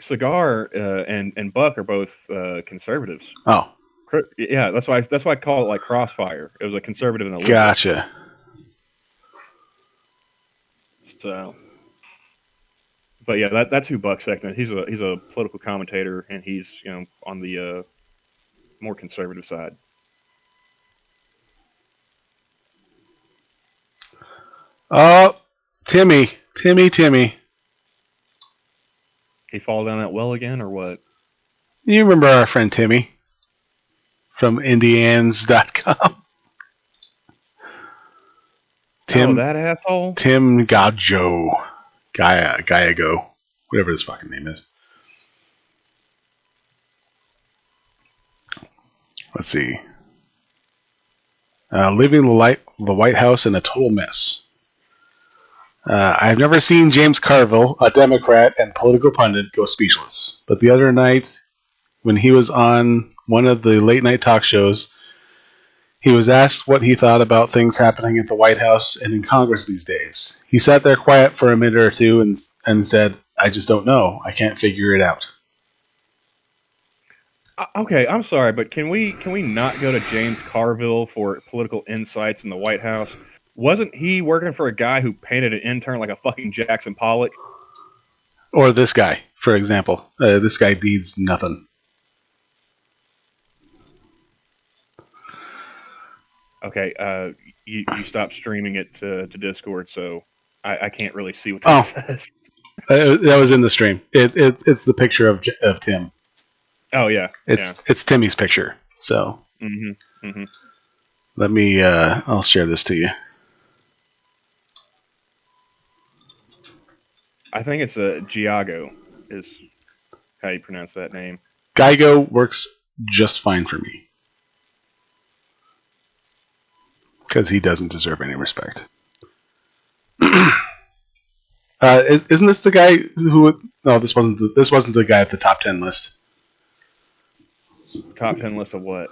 Cigar and Buck are both conservatives. Oh, Yeah, that's why I call it like Crossfire. It was a conservative and a liberal. gotcha. So, but yeah, that's who Buck Sexton is. He's a political commentator, and he's on the more conservative side. Oh, Timmy. He fall down that well again, or what? You remember our friend Timmy from indians.com? Oh, that asshole? Tim Gallego. Whatever his fucking name is. Let's see. Leaving the White House in a total mess. I've never seen James Carville, a Democrat and political pundit, go speechless. But the other night, when he was on one of the late night talk shows, he was asked what he thought about things happening at the White House and in Congress these days. He sat there quiet for a minute or two and said, "I just don't know. I can't figure it out." Okay, I'm sorry, but can we not go to James Carville for political insights in the White House? Wasn't he working for a guy who painted an intern like a fucking Jackson Pollock? Or this guy, for example. This guy needs nothing. Okay, you stopped streaming it to Discord, so I can't really see what that says. That was in the stream. It's the picture of Tim. Oh yeah, it's Timmy's picture. So let me. I'll share this to you. I think it's a Giago is how you pronounce that name. Geigo works just fine for me because he doesn't deserve any respect. Isn't this the guy who? No, this wasn't the guy at the top 10 list. Top 10 list of what?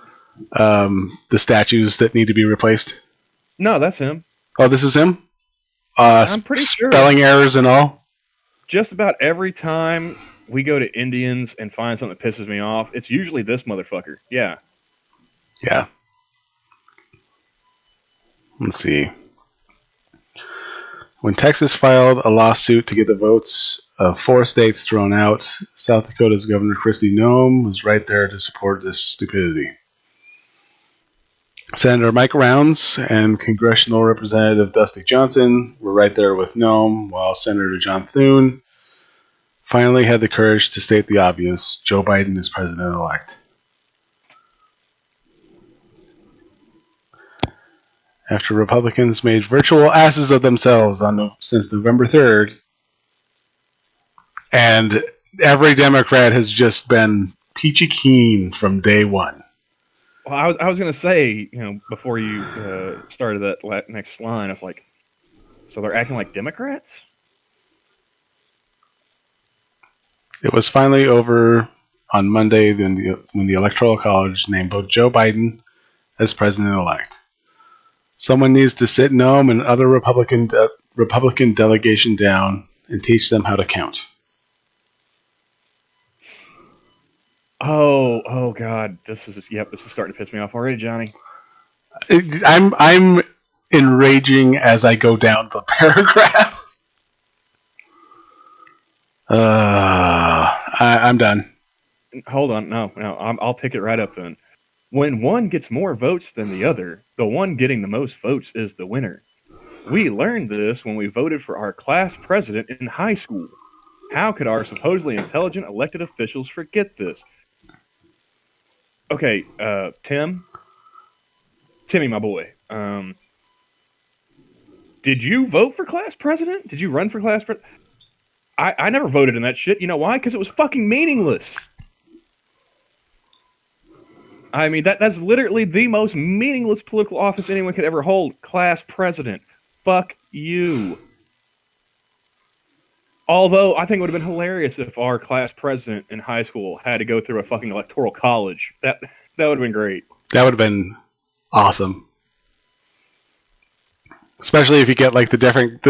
The statues that need to be replaced. No, that's him. Oh, this is him. I'm pretty sure. Spelling errors and all. Just about every time we go to Indians and find something that pisses me off, it's usually this motherfucker. Yeah. Yeah. Let's see. When Texas filed a lawsuit to get the votes of 4 states thrown out, South Dakota's Governor Kristi Noem was right there to support this stupidity. Senator Mike Rounds and Congressional Representative Dusty Johnson were right there with Noem, while Senator John Thune finally had the courage to state the obvious: Joe Biden is president-elect. After Republicans made virtual asses of themselves since November 3rd, and every Democrat has just been peachy keen from day one. Well, I was going to say, before you started that next line, I was like, So they're acting like Democrats? It was finally over on Monday when the Electoral College named both Joe Biden as president-elect. Someone needs to sit Noam and other Republican delegation down and teach them how to count. Oh God, this is starting to piss me off already, Johnny. I'm enraging as I go down the paragraph. I'm done. Hold on, no, I'll pick it right up then. When one gets more votes than the other, the one getting the most votes is the winner. We learned this when we voted for our class president in high school. How could our supposedly intelligent elected officials forget this? Okay, Timmy, my boy, did you vote for class president? Did you run for class president? I never voted in that shit. You know why? Because it was fucking meaningless. I mean, that's literally the most meaningless political office anyone could ever hold. Class president. Fuck you. Although, I think it would have been hilarious if our class president in high school had to go through a fucking electoral college. That would have been great. That would have been awesome. Especially if you get like the different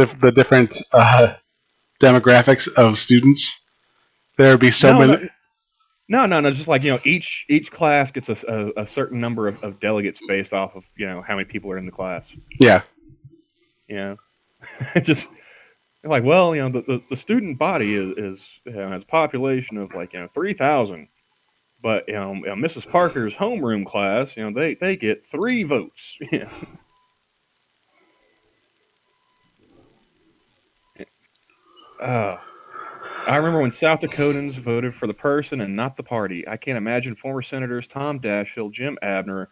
demographics of students. There would be so many. No. Just like, each class gets a certain number of delegates based off of, how many people are in the class. Yeah. Just like, well, the student body is has a population of like 3,000, but Mrs. Parker's homeroom class, they get 3 votes. I remember when South Dakotans voted for the person and not the party. I can't imagine former Senators Tom Daschle, Jim Abner,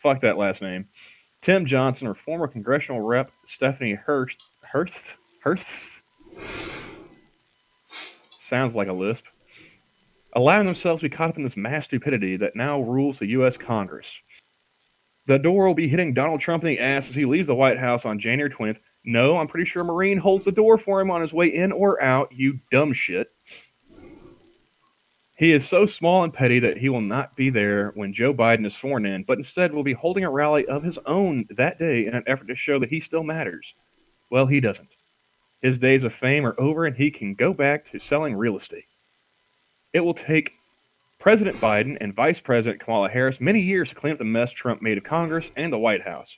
fuck that last name, Tim Johnson, or former congressional rep Stephanie Hurst. Sounds like a lisp. Allowing themselves to be caught up in this mass stupidity that now rules the U.S. Congress. The door will be hitting Donald Trump in the ass as he leaves the White House on January 20th. No, I'm pretty sure a Marine holds the door for him on his way in or out, you dumb shit. He is so small and petty that he will not be there when Joe Biden is sworn in, but instead will be holding a rally of his own that day in an effort to show that he still matters. Well, he doesn't. His days of fame are over and he can go back to selling real estate. It will take President Biden and Vice President Kamala Harris many years to clean up the mess Trump made of Congress and the White House.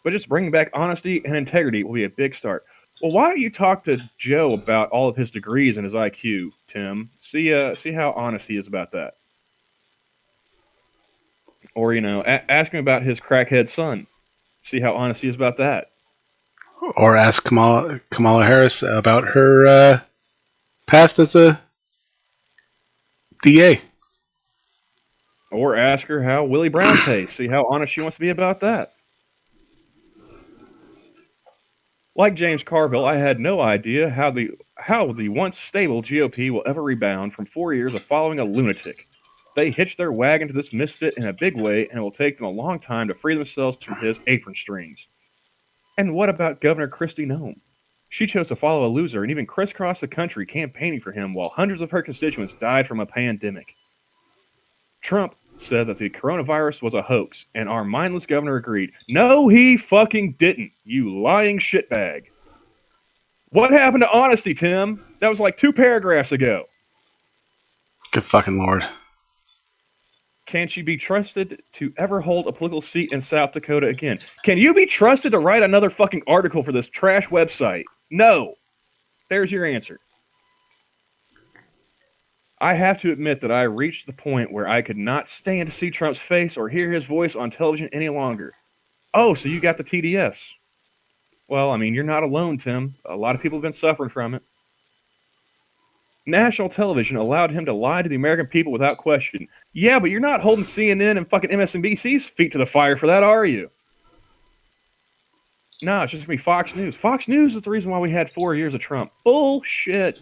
But just bringing back honesty and integrity will be a big start. Well, why don't you talk to Joe about all of his degrees and his IQ, Tim? See how honest he is about that. Or, ask him about his crackhead son. See how honest he is about that. Or ask Kamala Harris about her past as a DA. Or ask her how Willie Brown tastes. See how honest she wants to be about that. Like James Carville, I had no idea how the once stable GOP will ever rebound from 4 years of following a lunatic. They hitched their wagon to this misfit in a big way, and it will take them a long time to free themselves from his apron strings. And what about Governor Kristi Noem? She chose to follow a loser and even crisscross the country campaigning for him while hundreds of her constituents died from a pandemic. Trump said that the coronavirus was a hoax, and our mindless governor agreed. No, he fucking didn't, you lying shitbag. What happened to honesty, Tim? That was like 2 paragraphs ago. Good fucking Lord. Can she be trusted to ever hold a political seat in South Dakota again? Can you be trusted to write another fucking article for this trash website? No. There's your answer. I have to admit that I reached the point where I could not stand to see Trump's face or hear his voice on television any longer. Oh, so you got the TDS. Well, I mean, you're not alone, Tim. A lot of people have been suffering from it. National television allowed him to lie to the American people without question. Yeah, but you're not holding CNN and fucking MSNBC's feet to the fire for that, are you? No, it's just going to be Fox News. Fox News is the reason why we had 4 years of Trump. Bullshit.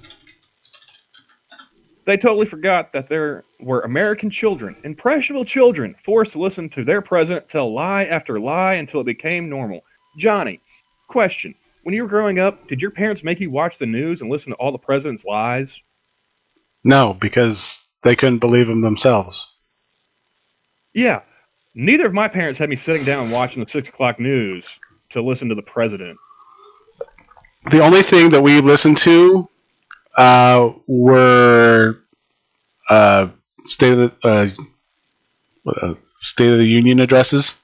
They totally forgot that there were American children, impressionable children, forced to listen to their president tell lie after lie until it became normal. Johnny, question. When you were growing up, did your parents make you watch the news and listen to all the president's lies? No, because they couldn't believe them themselves. Yeah. Neither of my parents had me sitting down watching the 6 o'clock news to listen to the president. The only thing that we listened to were state of the Union addresses,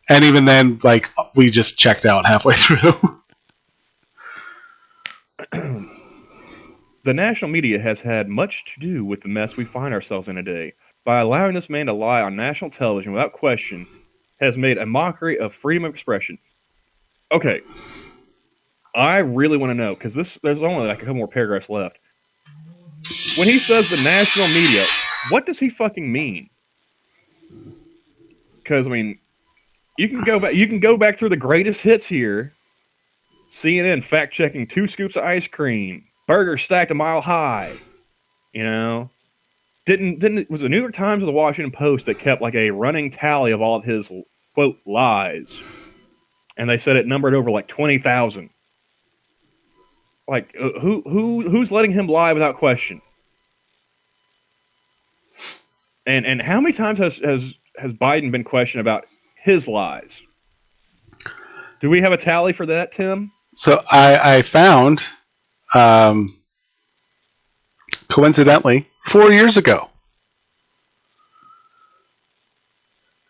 and even then, like, we just checked out halfway through. The national media has had much to do with the mess we find ourselves in today. By allowing this man to lie on national television without question, has made a mockery of freedom of expression. Okay, I really want to know, because there's only like a couple more paragraphs left. When he says the national media, what does he fucking mean? Because I mean, you can go back through the greatest hits here. CNN fact checking 2 scoops of ice cream, burger stacked a mile high. You know, didn't was the New York Times or the Washington Post that kept like a running tally of all of his quote lies, and they said it numbered over like 20,000. Like who's letting him lie without question? And how many times has Biden been questioned about his lies? Do we have a tally for that, Tim? So I found, coincidentally, 4 years ago,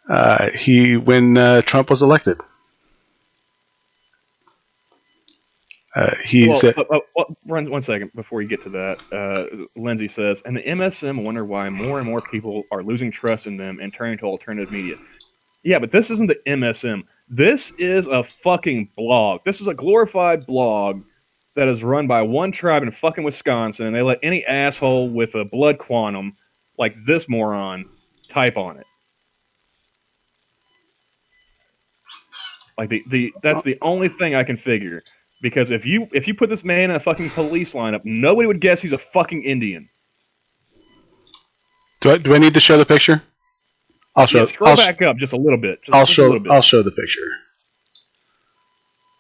when Trump was elected. He said, one second before you get to that. Lindsay says, and the MSM wonder why more and more people are losing trust in them and turning to alternative media. Yeah, but this isn't the MSM. This is a fucking blog. This is a glorified blog that is run by one tribe in fucking Wisconsin, and they let any asshole with a blood quantum like this moron type on it. Like that's the only thing I can figure. Because if you put this man in a fucking police lineup, nobody would guess he's a fucking Indian. Do I need to show the picture? I'll show. Yeah, scroll back up just a little bit. I'll show the picture.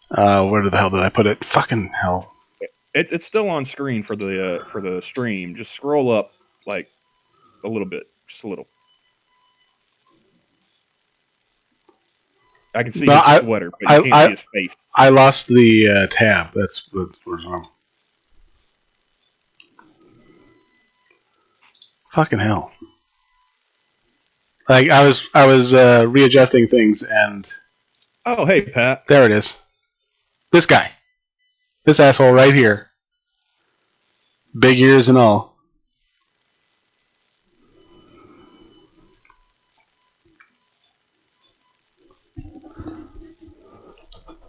Where the hell did I put it? Fucking hell! It's still on screen for the stream. Just scroll up like a little bit, just a little. I can see his sweater, but you can't see his face. I lost the tab. That's what's wrong. Fucking hell! Like I was readjusting things and. Oh hey Pat. There it is. This guy. This asshole right here. Big ears and all.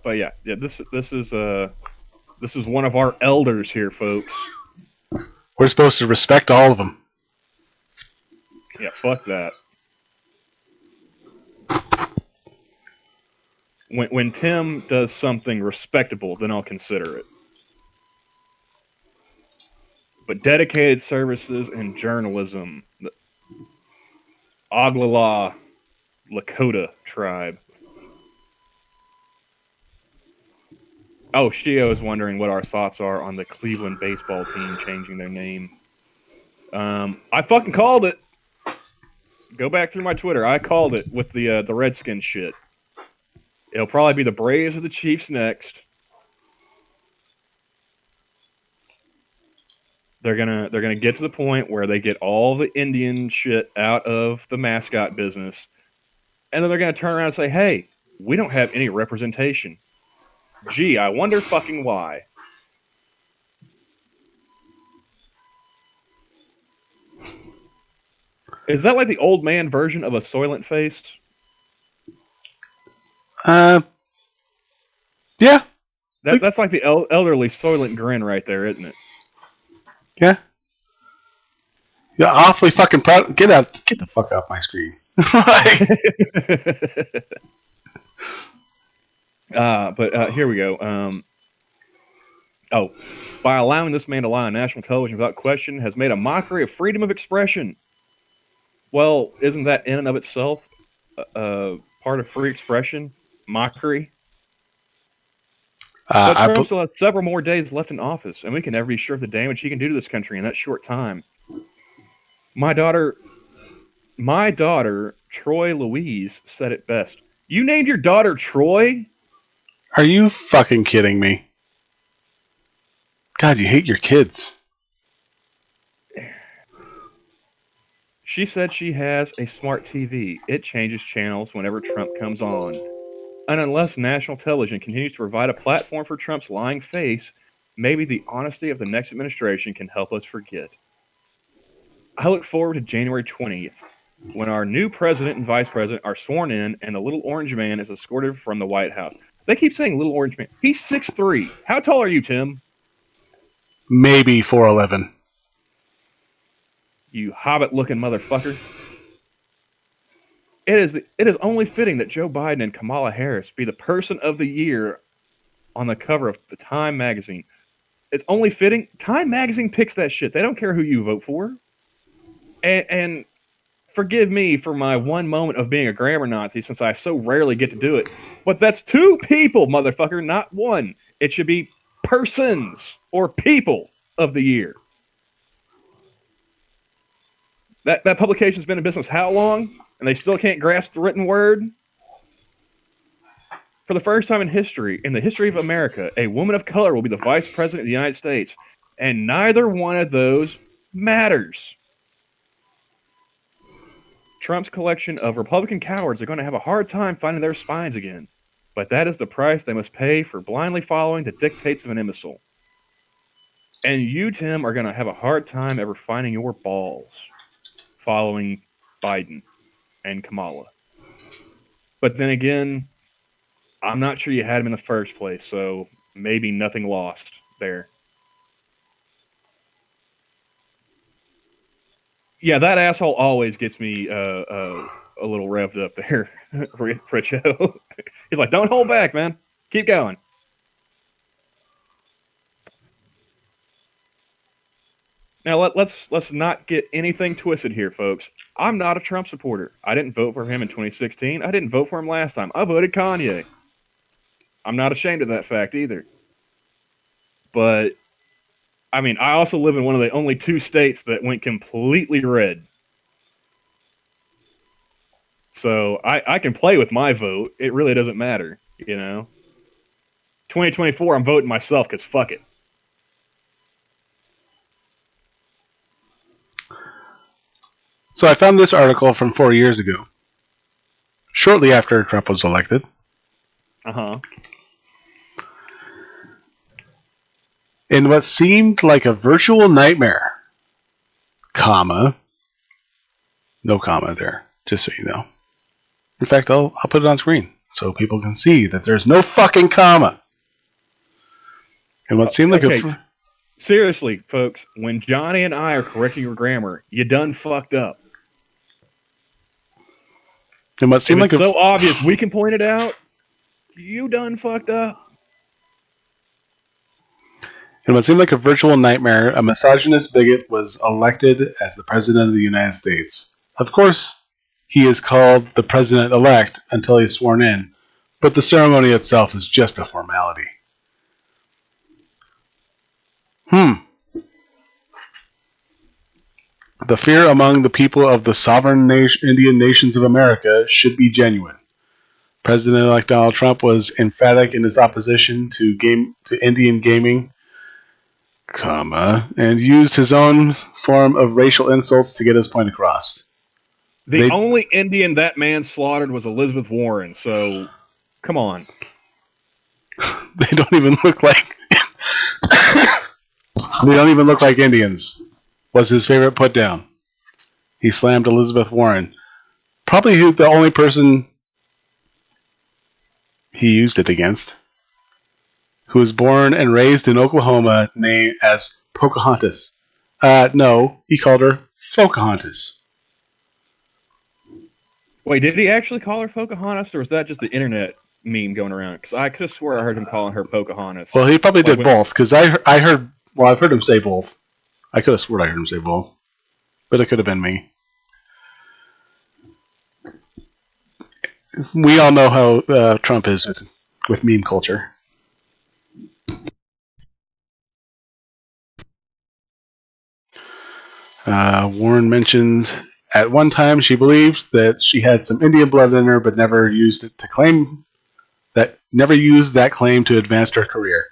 But yeah, this is one of our elders here, folks. We're supposed to respect all of them. Yeah, fuck that. When Tim does something respectable, then I'll consider it. But dedicated services and journalism, the Oglala Lakota tribe. Oh, Shio is wondering what our thoughts are on the Cleveland baseball team changing their name. I fucking called it. Go back through my Twitter. I called it with the Redskins shit. It'll probably be the Braves or the Chiefs next. They're gonna get to the point where they get all the Indian shit out of the mascot business, and then they're gonna turn around and say, "Hey, we don't have any representation." Gee, I wonder fucking why. Is that like the old man version of a Soylent Face? Yeah. That's like the elderly Soylent grin right there, isn't it? Yeah. Yeah, awfully fucking proud. Get the fuck off my screen. But here we go. By allowing this man to lie on national television without question has made a mockery of freedom of expression. Well, isn't that in and of itself part of free expression? Mockery? But I Trump bu- still has several more days left in office, and we can never be sure of the damage he can do to this country in that short time. My daughter, Troy Louise, said it best. You named your daughter Troy? Are you fucking kidding me? God, you hate your kids. She said she has a smart TV. It changes channels whenever Trump comes on. And unless national television continues to provide a platform for Trump's lying face, maybe the honesty of the next administration can help us forget. I look forward to January 20th, when our new president and vice president are sworn in and the little orange man is escorted from the White House. They keep saying little orange man. He's 6'3". How tall are you, Tim? Maybe 4'11". You hobbit-looking motherfucker. It is only fitting that Joe Biden and Kamala Harris be the person of the year on the cover of the Time magazine. It's only fitting. Time magazine picks that shit. They don't care who you vote for. And forgive me for my one moment of being a grammar Nazi, since I so rarely get to do it. But that's two people, motherfucker, not one. It should be persons or people of the year. That publication's been in business how long? And they still can't grasp the written word? For the first time in the history of America, a woman of color will be the vice president of the United States. And neither one of those matters. Trump's collection of Republican cowards are going to have a hard time finding their spines again. But that is the price they must pay for blindly following the dictates of an imbecile. And you, Tim, are going to have a hard time ever finding your balls following Biden and Kamala. But then again, I'm not sure you had him in the first place, so maybe nothing lost there. Yeah, that asshole always gets me a little revved up there, Richo. He's like, don't hold back, man. Keep going. Now let's not get anything twisted here, folks. I'm not a Trump supporter. I didn't vote for him in 2016. I didn't vote for him last time. I voted Kanye. I'm not ashamed of that fact either. But I mean, I also live in one of the only two states that went completely red. So I can play with my vote. It really doesn't matter, you know. 2024, I'm voting myself because fuck it. So I found this article from 4 years ago, shortly after Trump was elected. Uh-huh. In what seemed like a virtual nightmare, comma, no comma there, just so you know. In fact, I'll put it on screen so people can see that there's no fucking comma. And what seemed like a... Seriously, folks, when Johnny and I are correcting your grammar, you done fucked up. And what seemed if it's like so obvious we can point it out, you done fucked up. In what seemed like a virtual nightmare, a misogynist bigot was elected as the President of the United States. Of course, he is called the President-elect until he's sworn in, but the ceremony itself is just a formality. The fear among the people of the sovereign Indian nations of America should be genuine. President-elect Donald Trump was emphatic in his opposition to Indian gaming, comma, and used his own form of racial insults to get his point across. The only Indian that man slaughtered was Elizabeth Warren, so come on. They don't even look like they don't even look like Indians. Was his favorite put down. He slammed Elizabeth Warren. Probably the only person he used it against. Who was born and raised in Oklahoma, named as Pocahontas. No, he called her Pocahontas. Wait, did he actually call her Pocahontas, or was that just the internet meme going around? Because I could have swore I heard him calling her Pocahontas. Well, he probably did both, because I heard... Well, I've heard him say both. I could have sworn I heard him say both. But it could have been me. We all know how Trump is with meme culture. Warren mentioned at one time she believed that she had some Indian blood in her, but never used that claim to advance her career.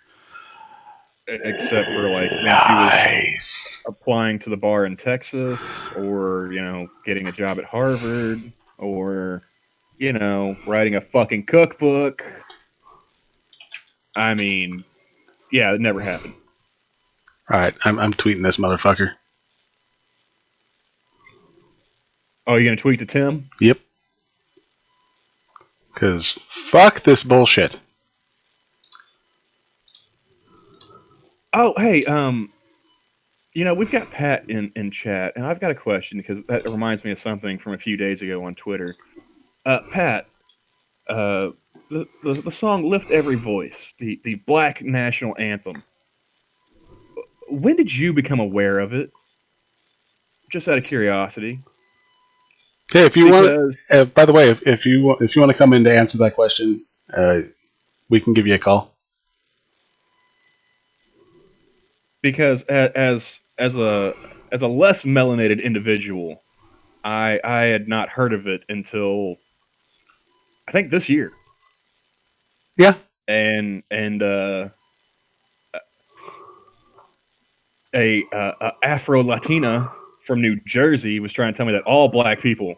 Except for like when she was applying to the bar in Texas, or getting a job at Harvard, or writing a fucking cookbook. I mean, yeah, it never happened. All right, I'm tweeting this motherfucker. Oh, you gonna tweet to Tim? Yep. Because fuck this bullshit. Oh, hey, we've got Pat in chat, and I've got a question because that reminds me of something from a few days ago on Twitter. Pat, the song "Lift Every Voice," the Black national anthem. When did you become aware of it? Just out of curiosity. Hey, if you want, by the way, if you want to come in to answer that question, we can give you a call. Because as a less melanated individual, I had not heard of it until I think this year. Yeah. And a Afro Latina from New Jersey was trying to tell me that all black people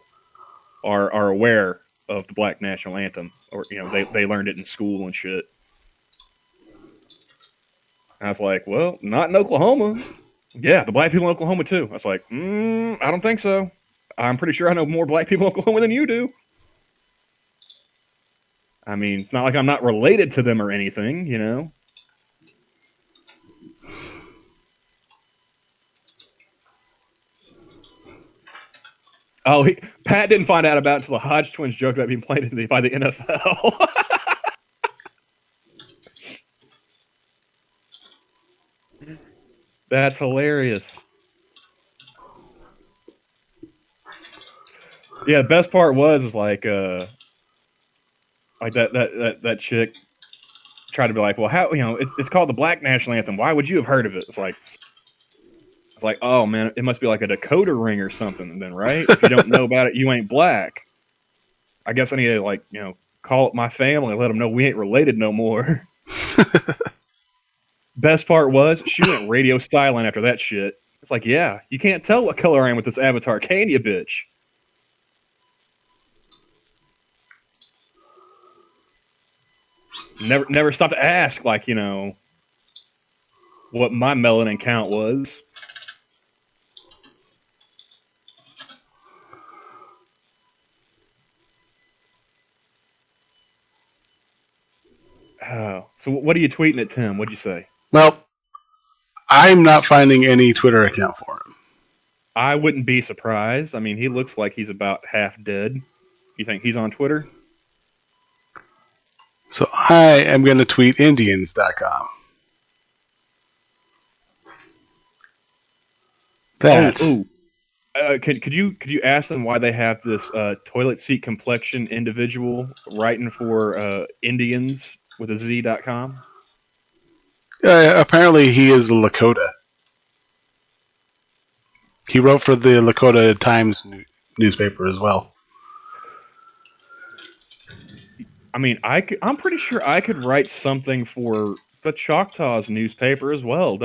are aware of the Black national anthem, or they learned it in school and shit. And I was like, well, not in Oklahoma. Yeah, the black people in Oklahoma too. I was like, I don't think so. I'm pretty sure I know more black people in Oklahoma than you do. I mean, it's not like I'm not related to them or anything, Oh, Pat didn't find out about it until the Hodge twins joke about being played by the NFL. That's hilarious. Yeah, the best part was like that chick tried to be like, well, how it's called the Black national anthem. Why would you have heard of it? It's like, oh man, it must be like a decoder ring or something. Then, right? If you don't know about it, you ain't black. I guess I need to call up my family and let them know we ain't related no more. Best part was she went radio silent after that shit. It's like, yeah, you can't tell what color I am with this avatar, can you, bitch? Never stopped to ask, what my melanin count was. Oh, so what are you tweeting at Tim? What'd you say? Well, I'm not finding any Twitter account for him. I wouldn't be surprised. I mean, he looks like he's about half dead. You think he's on Twitter? So I am going to tweet Indians.com. That. Could you ask them why they have this toilet seat complexion individual writing for Indians with a Z.com? Apparently he is a Lakota. He wrote for the Lakota Times newspaper as well. I mean, I'm pretty sure I could write something for the Choctaws newspaper as well.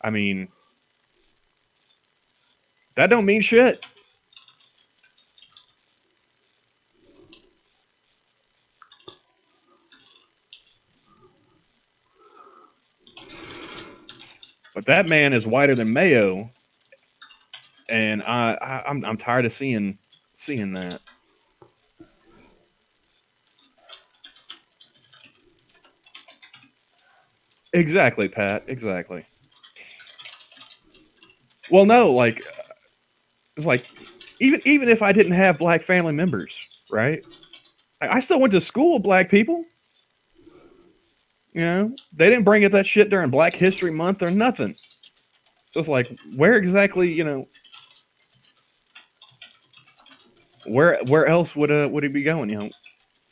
I mean, that don't mean shit. But that man is whiter than mayo, and I'm tired of seeing that. Exactly, Pat. Exactly. Well, no, it's like even if I didn't have black family members, right? I still went to school with black people. They didn't bring up that shit during Black History Month or nothing. So it's like, where exactly, where else would he be going?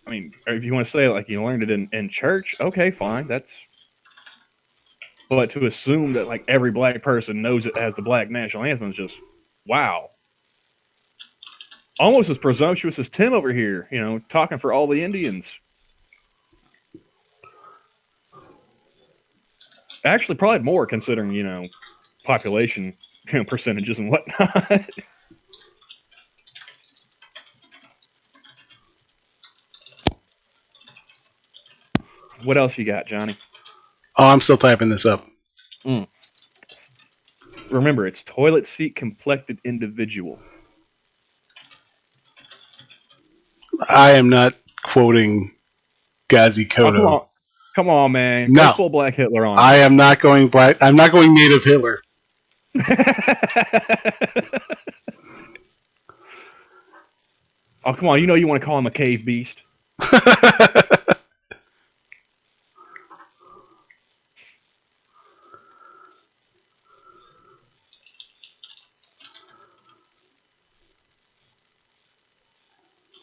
I mean, if you want to say like you learned it in church, okay, fine, But to assume that like every black person knows it as the black national anthem is just wow. Almost as presumptuous as Tim over here, talking for all the Indians. Actually, probably more considering, population percentages and whatnot. What else you got, Johnny? Oh, I'm still typing this up. Remember, it's toilet seat complected individual. I am not quoting Ghazi Koto. Oh, come on, man. No. Go full Black Hitler on. I am not going black. I'm not going native Hitler. Oh, come on. You want to call him a cave beast.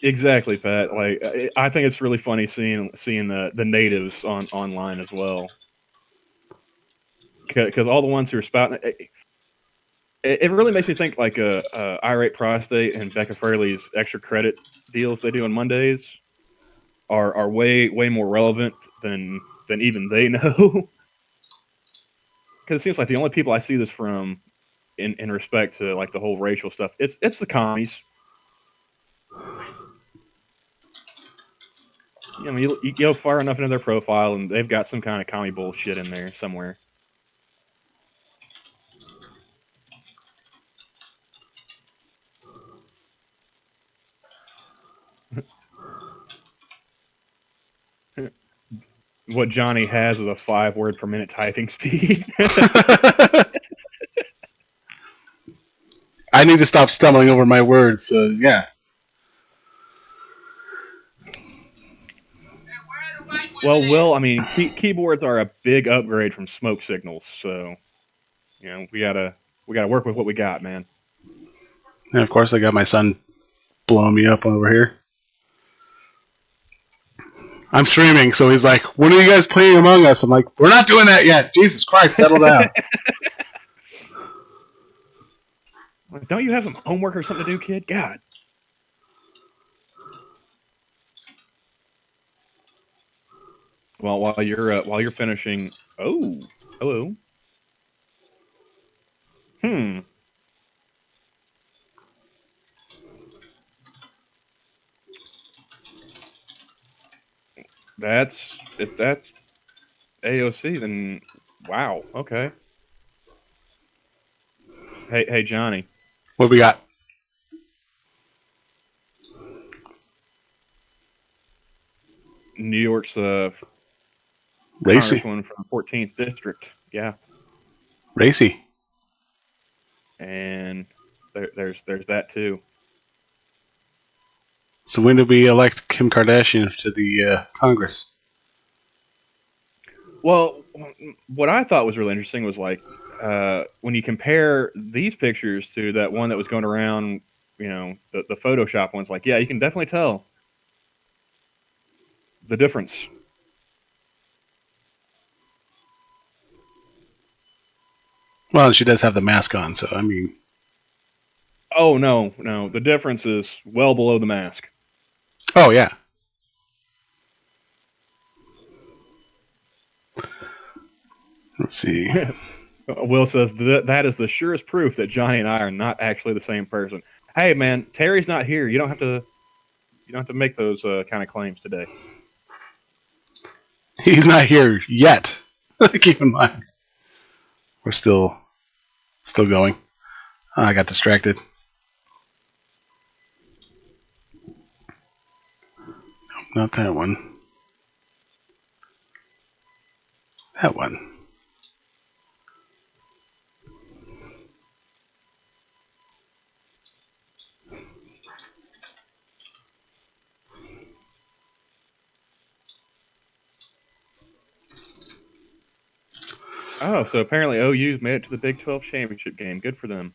Exactly, Pat. Like, I think it's really funny seeing the natives online as well, because all the ones who are spouting it really makes me think like Irate Prostate and Becca Fairley's extra credit deals they do on Mondays are way more relevant than even they know. Because it seems like the only people I see this from in respect to like the whole racial stuff, it's the commies. You go far enough into their profile, and they've got some kind of commie bullshit in there somewhere. What Johnny has is a 5-word per minute typing speed. I need to stop stumbling over my words. So yeah. Well, Will, I mean, keyboards are a big upgrade from smoke signals, so we gotta work with what we got, man. And of course, I got my son blowing me up over here. I'm streaming, so he's like, "When are you guys playing Among Us?" I'm like, "We're not doing that yet. Jesus Christ, settle down." Don't you have some homework or something to do, kid? God. Well, while you're finishing, oh, hello. If that's AOC, then wow. Okay. Hey, Johnny. What we got? New York's Racy. congresswoman from 14th district. Yeah. Racy. And there's that too. So when did we elect Kim Kardashian to the Congress? Well, what I thought was really interesting was like when you compare these pictures to that one that was going around, the Photoshop ones. Like, yeah, you can definitely tell the difference. Well, she does have the mask on, so I mean. Oh no, the difference is well below the mask. Oh yeah. Let's see. Will says that is the surest proof that Johnny and I are not actually the same person. Hey man, Terry's not here. You don't have to make those kind of claims today. He's not here yet. Keep in mind. We're still going. Oh, I got distracted. Nope, not that one. That one. Oh, so apparently OU's made it to the Big 12 championship game. Good for them.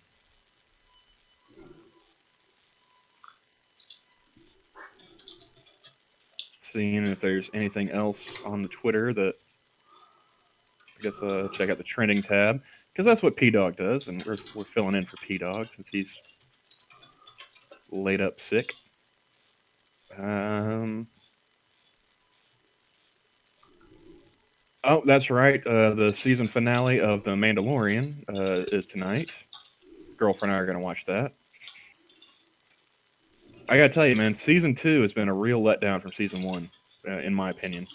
Seeing if there's anything else on the Twitter that guess check out the trending tab because that's what P-Dog does, and we're filling in for P-Dog since he's laid up sick. Oh, that's right. The season finale of The Mandalorian is tonight. Girlfriend and I are going to watch that. I got to tell you, man, season 2 has been a real letdown from season 1, in my opinion.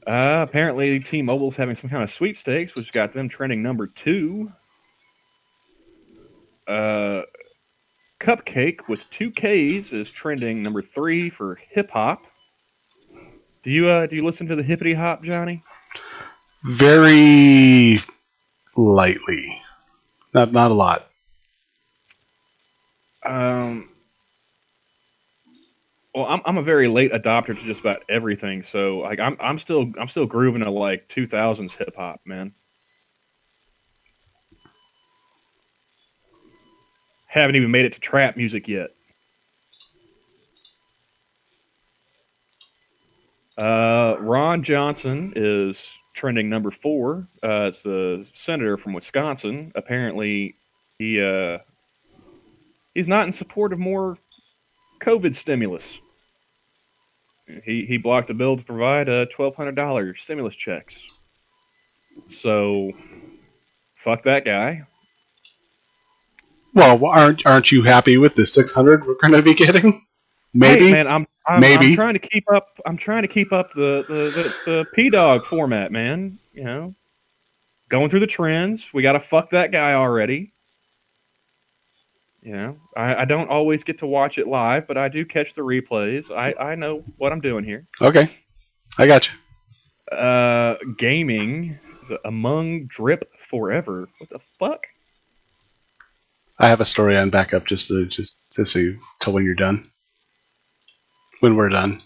Apparently, T-Mobile's having some kind of sweepstakes, which got them trending number 2. Cupcake with 2 Ks is trending number 3 for hip hop. Do you listen to the hippity hop, Johnny? Very lightly, not a lot. Well, I'm a very late adopter to just about everything, so like I'm still grooving to like 2000s hip hop, man. Haven't even made it to trap music yet. Ron Johnson is trending number 4. It's the senator from Wisconsin. Apparently, he's not in support of more COVID stimulus. He blocked a bill to provide $1,200 stimulus checks. So, fuck that guy. Well, aren't you happy with the 600 we're going to be getting? Maybe, hey, man, maybe. I'm trying to keep up. I'm trying to keep up the P-Dog format, man. You know, going through the trends. We got to fuck that guy already. You know, I don't always get to watch it live, but I do catch the replays. I know what I'm doing here. Okay, I got you. Gaming, Among Drip Forever. What the fuck? I have a story on backup just so you tell when you're done. When we're done.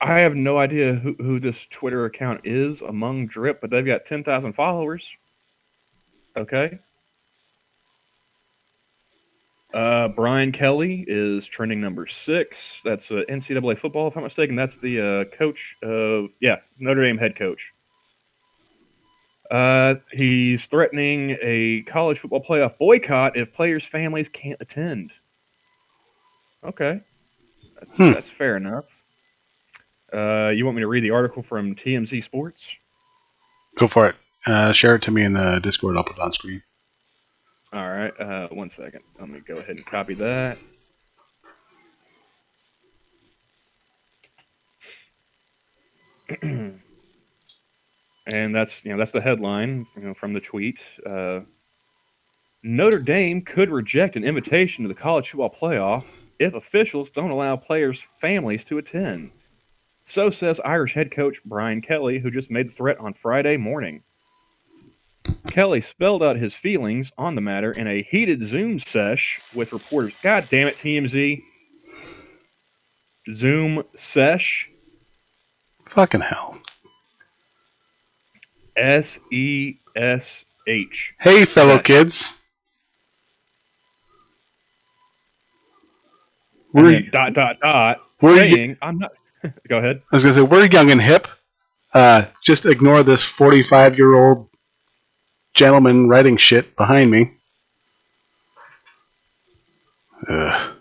I have no idea who this Twitter account is, Among Drip, but they've got 10,000 followers. Okay. Brian Kelly is trending number 6. That's NCAA football, if I'm not mistaken. That's the coach of, Notre Dame head coach. He's threatening a college football playoff boycott if players' families can't attend. Okay. That's fair enough. You want me to read the article from TMZ Sports? Go for it. Share it to me in the Discord. I'll put it on screen. All right. 1 second. Let me go ahead and copy that. And that's the headline from the tweet. Notre Dame could reject an invitation to the college football playoff if officials don't allow players' families to attend. So says Irish head coach Brian Kelly, who just made the threat on Friday morning. Kelly spelled out his feelings on the matter in a heated Zoom sesh with reporters. God damn it, TMZ. Zoom sesh. Fucking hell. SESH. Hey, fellow kids. We're saying, I'm not. Go ahead. I was going to say, we're young and hip. Just ignore this 45-year-old gentleman writing shit behind me. I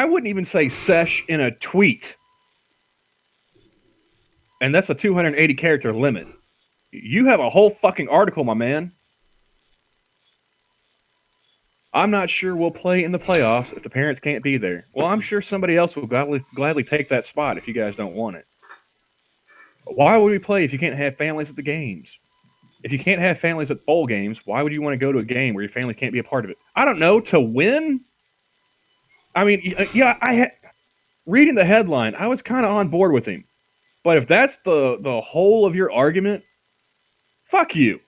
wouldn't even say sesh in a tweet. And that's a 280 character limit. You have a whole fucking article, my man. I'm not sure we'll play in the playoffs if the parents can't be there. Well, I'm sure somebody else will gladly take that spot if you guys don't want it. Why would we play if you can't have families at the games? If you can't have families at bowl games, why would you want to go to a game where your family can't be a part of it? I don't know, to win? I mean, reading the headline, I was kind of on board with him. But if that's the whole of your argument, fuck you.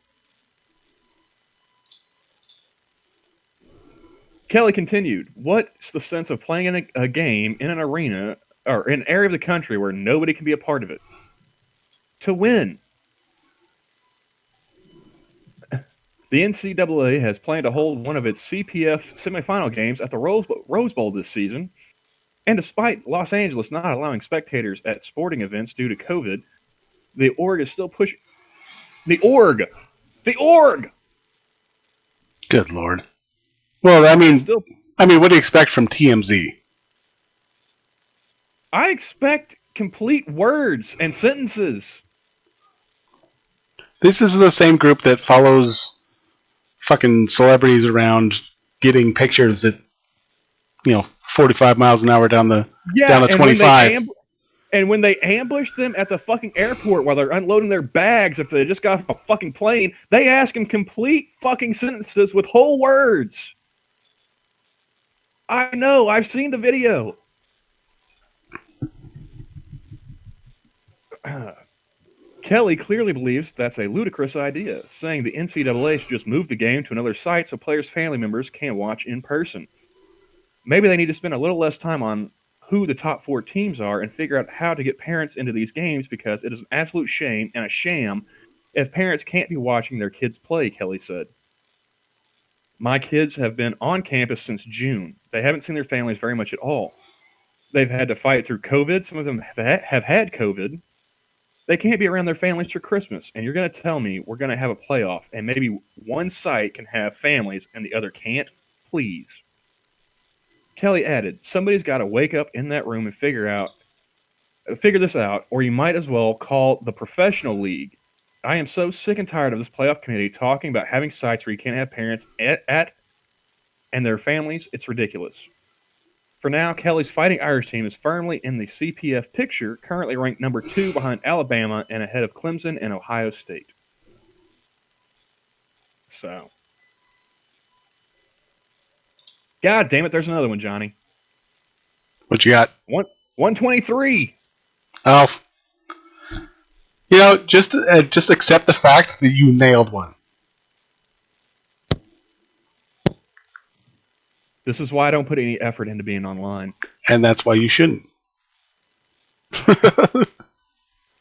Kelly continued, what's the sense of playing in a game in an arena or in an area of the country where nobody can be a part of it? To win. The NCAA has planned to hold one of its CPF semifinal games at the Rose Bowl this season. And despite Los Angeles not allowing spectators at sporting events due to COVID, the org is still pushing. The org! The org! Good Lord. Well, I mean, Still, what do you expect from TMZ? I expect complete words and sentences. This is the same group that follows fucking celebrities around getting pictures at 45 miles an hour down the 25. And when they ambush them at the fucking airport while they're unloading their bags, if they just got off a fucking plane, they ask them complete fucking sentences with whole words. I know, I've seen the video. Kelly clearly believes that's a ludicrous idea, saying the NCAA should just move the game to another site so players' family members can watch in person. Maybe they need to spend a little less time on who the top 4 teams are and figure out how to get parents into these games, because it is an absolute shame and a sham if parents can't be watching their kids play, Kelly said. My kids have been on campus since June. They haven't seen their families very much at all. They've had to fight through COVID. Some of them have had COVID. They can't be around their families for Christmas, and you're going to tell me we're going to have a playoff and maybe one site can have families and the other can't? Please. Kelly added, somebody's got to wake up in that room and figure this out, or you might as well call the professional league. I am so sick and tired of this playoff committee talking about having sites where you can't have parents at and their families. It's ridiculous. For now, Kelly's Fighting Irish team is firmly in the CPF picture, currently ranked number 2 behind Alabama and ahead of Clemson and Ohio State. So, God damn it, there's another one, Johnny. What you got? 123. Oh. Just accept the fact that you nailed one. This is why I don't put any effort into being online. And that's why you shouldn't.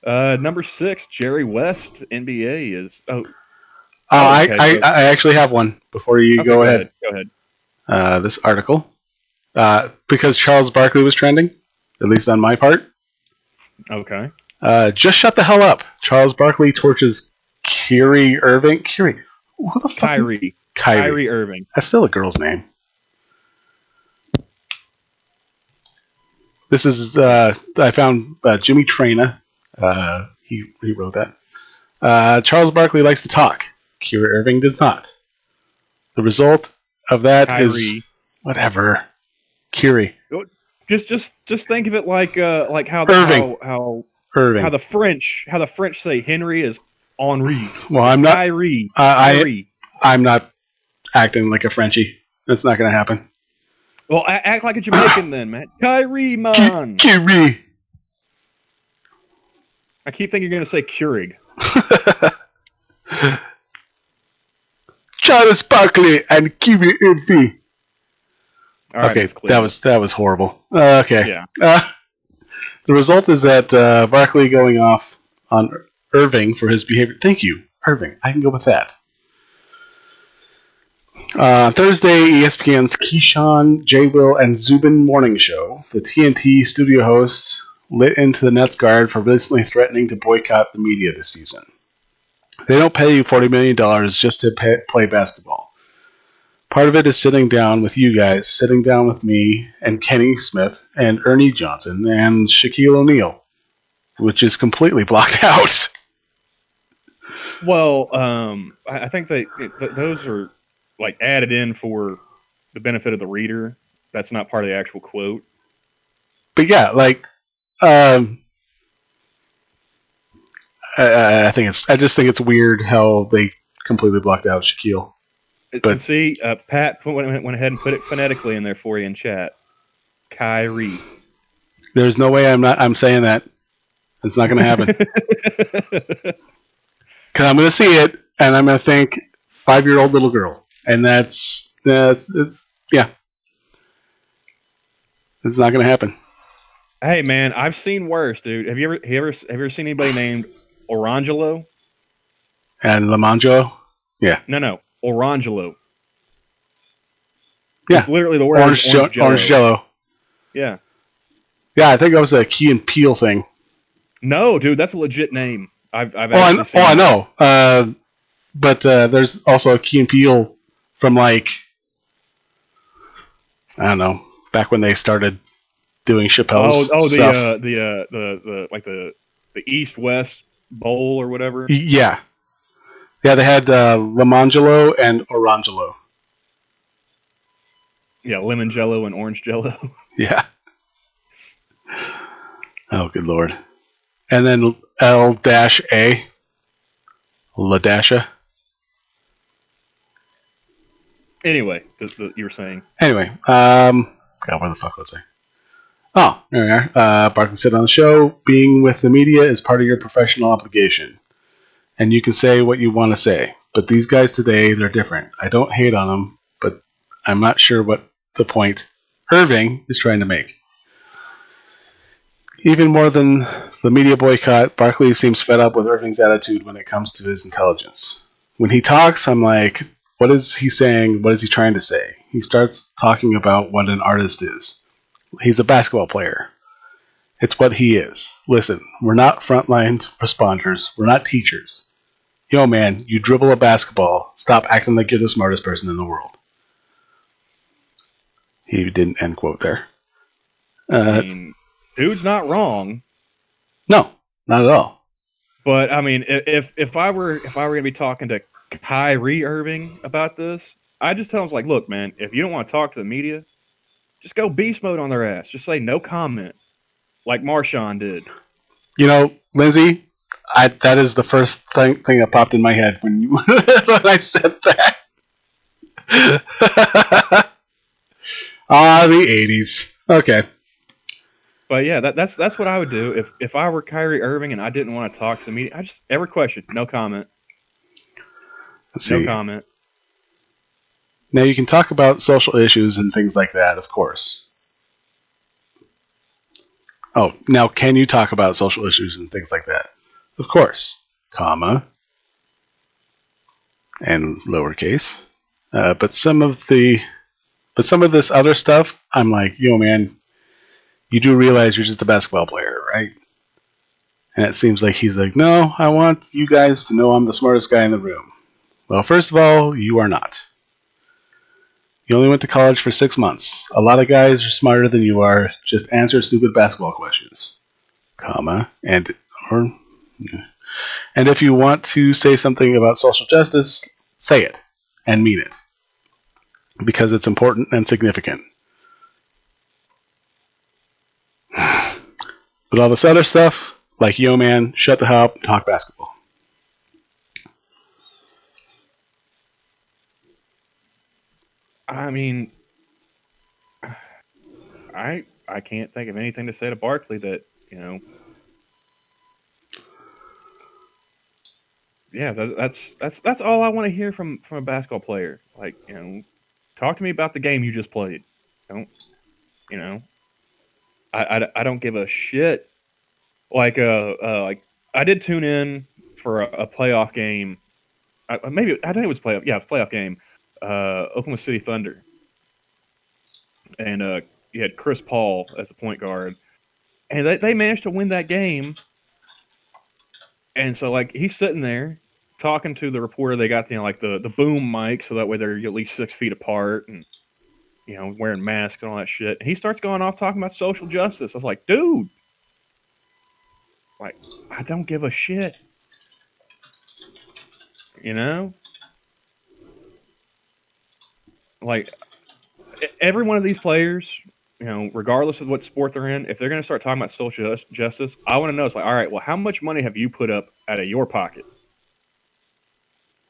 Number 6, Jerry West, NBA is... I actually have one before you go ahead. Go ahead. This article. Because Charles Barkley was trending, at least on my part. Okay. Just shut the hell up. Charles Barkley torches Kyrie Irving. Kyrie? Who the fuck? Kyrie Irving. That's still a girl's name. This is, I found Jimmy Traina. He wrote that. Charles Barkley likes to talk. Kyrie Irving does not. The result of that is whatever. Kyrie. Just think of it like how Irving. Irving. How the French say Henry is Henri. Well, I'm not. Kyrie. I'm not acting like a Frenchie. That's not going to happen. Well, act like a Jamaican then, man. Kyrie, man. Kyrie. I keep thinking you're going to say Keurig. Charles Barkley and Kyrie Irving. All right, okay, that was horrible. Okay. Yeah. The result is that Barkley going off on Irving for his behavior. Thank you, Irving. I can go with that. Thursday, ESPN's Keyshawn, J. Will, and Zubin morning show. The TNT studio hosts lit into the Nets guard for recently threatening to boycott the media this season. They don't pay you $40 million just to play basketball. Part of it is sitting down with you guys, sitting down with me and Kenny Smith and Ernie Johnson and Shaquille O'Neal, which is completely blocked out. Well, I think those are like added in for the benefit of the reader. That's not part of the actual quote. But yeah, like, I just think it's weird how they completely blocked out Shaquille. But see, Pat went ahead and put it phonetically in there for you in chat. Kyrie. There's no way I'm saying that. It's not going to happen. Because I'm going to see it, and I'm going to think 5-year-old little girl. And that's yeah. It's not going to happen. Hey, man, I've seen worse, dude. Have you ever seen anybody named Orangelo? And Lamangelo? Yeah. No. Orangelo. Yeah. It's literally the word orange jello. Yeah. Yeah, I think that was a Key and Peele thing. No, dude, that's a legit name. I've I know. But there's also a Key and Peele from like, I don't know, back when they started doing Chappelle's stuff. The East West Bowl or whatever. Yeah. Yeah, they had Lemangelo and Orangelo. Yeah, lemon jello and orange jello. Yeah. Oh, good lord. And then L-A, Ladasha. Anyway, you were saying. Anyway, God, where the fuck was I? Oh, there we are. Barkley said on the show, being with the media is part of your professional obligation. And you can say what you want to say. But these guys today, they're different. I don't hate on them, but I'm not sure what the point Irving is trying to make. Even more than the media boycott, Barkley seems fed up with Irving's attitude when it comes to his intelligence. When he talks, I'm like, what is he saying? What is he trying to say? He starts talking about what an artist is. He's a basketball player. It's what he is. Listen, we're not frontline responders. We're not teachers. Yo, man, you dribble a basketball. Stop acting like you're the smartest person in the world. He didn't end quote there. I mean, dude's not wrong. No, not at all. But I mean, if I were gonna be talking to Kyrie Irving about this, I just tell him like, look, man, if you don't want to talk to the media, just go beast mode on their ass. Just say no comment, like Marshawn did. You know, Lindsay, that is the first thing that popped in my head when when I said that. The 80s. Okay. But yeah, that's what I would do if I were Kyrie Irving and I didn't want to talk to the media. I just every question, no comment. Let's see. No comment. Now you can talk about social issues and things like that, of course. Oh, now can you talk about social issues and things like that? Of course, comma, and lowercase. But some of this other stuff, I'm like, yo, man, you do realize you're just a basketball player, right? And it seems like he's like, no, I want you guys to know I'm the smartest guy in the room. Well, first of all, you are not. You only went to college for 6 months. A lot of guys are smarter than you are. Just answer stupid basketball questions, comma, and if you want to say something about social justice, say it and mean it because it's important and significant. But all this other stuff, like, yo, man, shut the hell up and talk basketball. I mean, I can't think of anything to say to Barkley that, you know. Yeah, that's all I want to hear from a basketball player. Like, you know, talk to me about the game you just played. Don't, you know, I don't give a shit. Like I did tune in for a playoff game. I think it was playoff. Yeah, playoff game. Oklahoma City Thunder, and you had Chris Paul as the point guard, and they managed to win that game. And so like he's sitting there talking to the reporter. They got like the boom mic, so that way they're at least 6 feet apart, and you know wearing masks and all that shit. And he starts going off talking about social justice. I was like, dude, like I don't give a shit, you know. Like every one of these players, you know, regardless of what sport they're in, if they're going to start talking about social justice, I want to know. It's like, all right, well, how much money have you put up out of your pocket?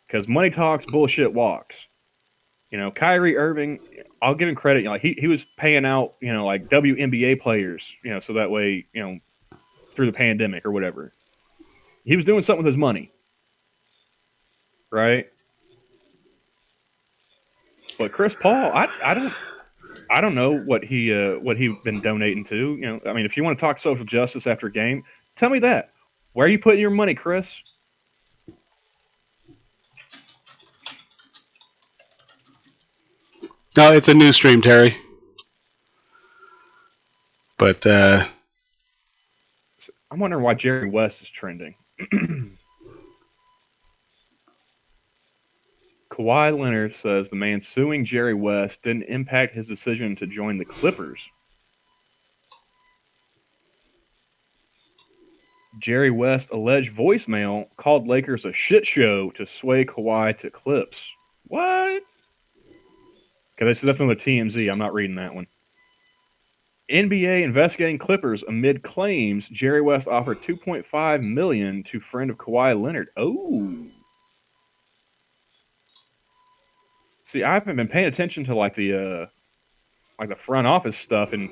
Because money talks, bullshit walks. You know, Kyrie Irving, I'll give him credit. You know, like he was paying out, you know, like WNBA players, you know, so that way, you know, through the pandemic or whatever. He was doing something with his money, right? But Chris Paul, I don't know what he been donating to. You know, I mean, if you want to talk social justice after a game, tell me that. Where are you putting your money, Chris? No, it's a new stream, Terry. But I'm wondering why Jerry West is trending. Kawhi Leonard says the man suing Jerry West didn't impact his decision to join the Clippers. Jerry West alleged voicemail called Lakers a shit show to sway Kawhi to Clips. What? Okay, that's on the TMZ. I'm not reading that one. NBA investigating Clippers amid claims Jerry West offered $2.5 million to friend of Kawhi Leonard. Oh. See, I haven't been paying attention to like the front office stuff, and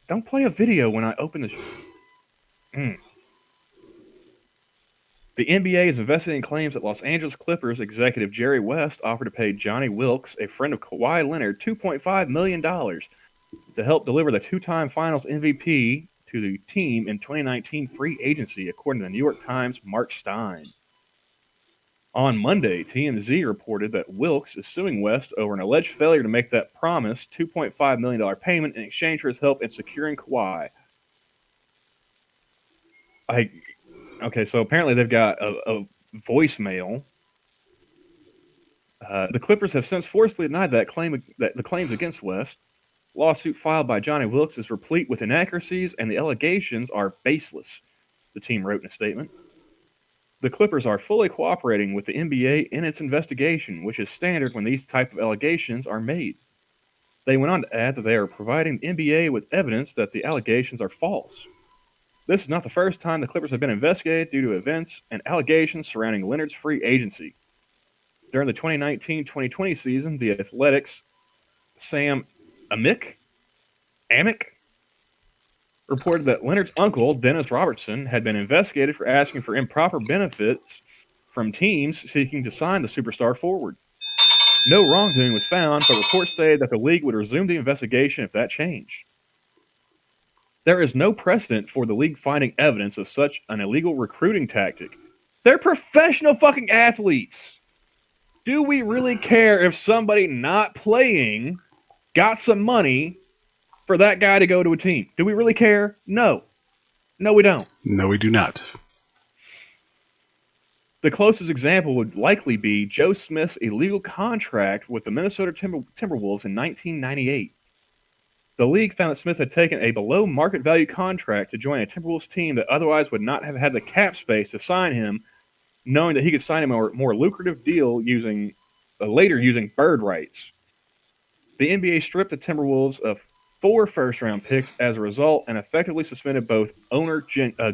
don't play a video when I open this. The NBA is investigating claims that Los Angeles Clippers executive Jerry West offered to pay Johnny Wilkes, a friend of Kawhi Leonard, $2.5 million to help deliver the two-time Finals MVP to the team in 2019 free agency, according to the New York Times' Mark Stein. On Monday, TMZ reported that Wilkes is suing West over an alleged failure to make that promised $2.5 million payment in exchange for his help in securing Kawhi. Okay, so apparently they've got a voicemail. The Clippers have since forcefully denied that the claims against West. Lawsuit filed by Johnny Wilkes is replete with inaccuracies, and the allegations are baseless, the team wrote in a statement. The Clippers are fully cooperating with the NBA in its investigation, which is standard when these type of allegations are made. They went on to add that they are providing the NBA with evidence that the allegations are false. This is not the first time the Clippers have been investigated due to events and allegations surrounding Leonard's free agency. During the 2019-2020 season, the Athletics' Sam Amick reported that Leonard's uncle, Dennis Robertson, had been investigated for asking for improper benefits from teams seeking to sign the superstar forward. No wrongdoing was found, but reports stated that the league would resume the investigation if that changed. There is no precedent for the league finding evidence of such an illegal recruiting tactic. They're professional fucking athletes. Do we really care if somebody not playing got some money for that guy to go to a team? Do we really care? No. No, we don't. No, we do not. The closest example would likely be Joe Smith's illegal contract with the Minnesota Timberwolves in 1998. The league found that Smith had taken a below-market value contract to join a Timberwolves team that otherwise would not have had the cap space to sign him, knowing that he could sign a more lucrative deal later using bird rights. The NBA stripped the Timberwolves of 4 first-round picks as a result and effectively suspended both owner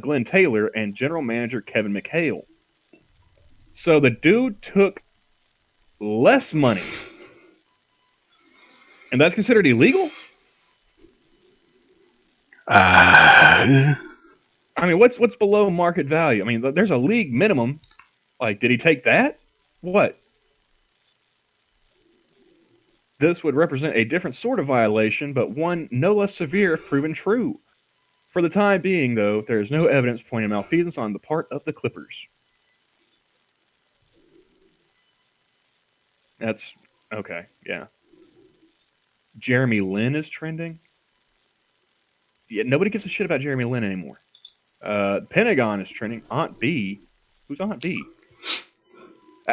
Glenn Taylor and general manager Kevin McHale. So the dude took less money, and that's considered illegal? I mean, what's below market value? I mean, there's a league minimum. Like, did he take that? What? This would represent a different sort of violation, but one no less severe if proven true. For the time being, though, there is no evidence pointing malfeasance on the part of the Clippers. That's okay, yeah. Jeremy Lin is trending. Yeah, nobody gives a shit about Jeremy Lin anymore. Pentagon is trending. Aunt B. Who's Aunt B?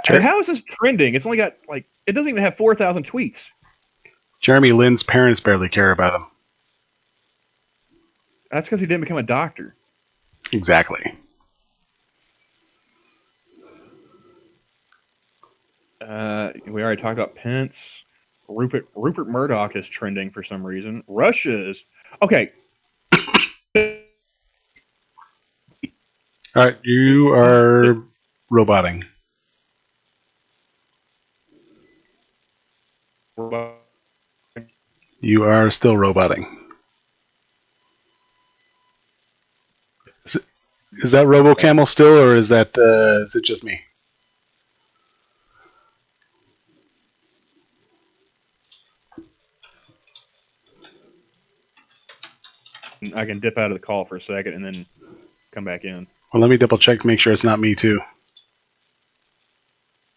How is this trending? It's only got, it doesn't even have 4,000 tweets. Jeremy Lin's parents barely care about him. That's because he didn't become a doctor. Exactly. We already talked about Pence. Rupert Murdoch is trending for some reason. Russia is... Okay. All right, you are roboting. You are still roboting. Is that RoboCamel still, or is that is it just me? I can dip out of the call for a second and then come back in. Well, let me double check to make sure it's not me too.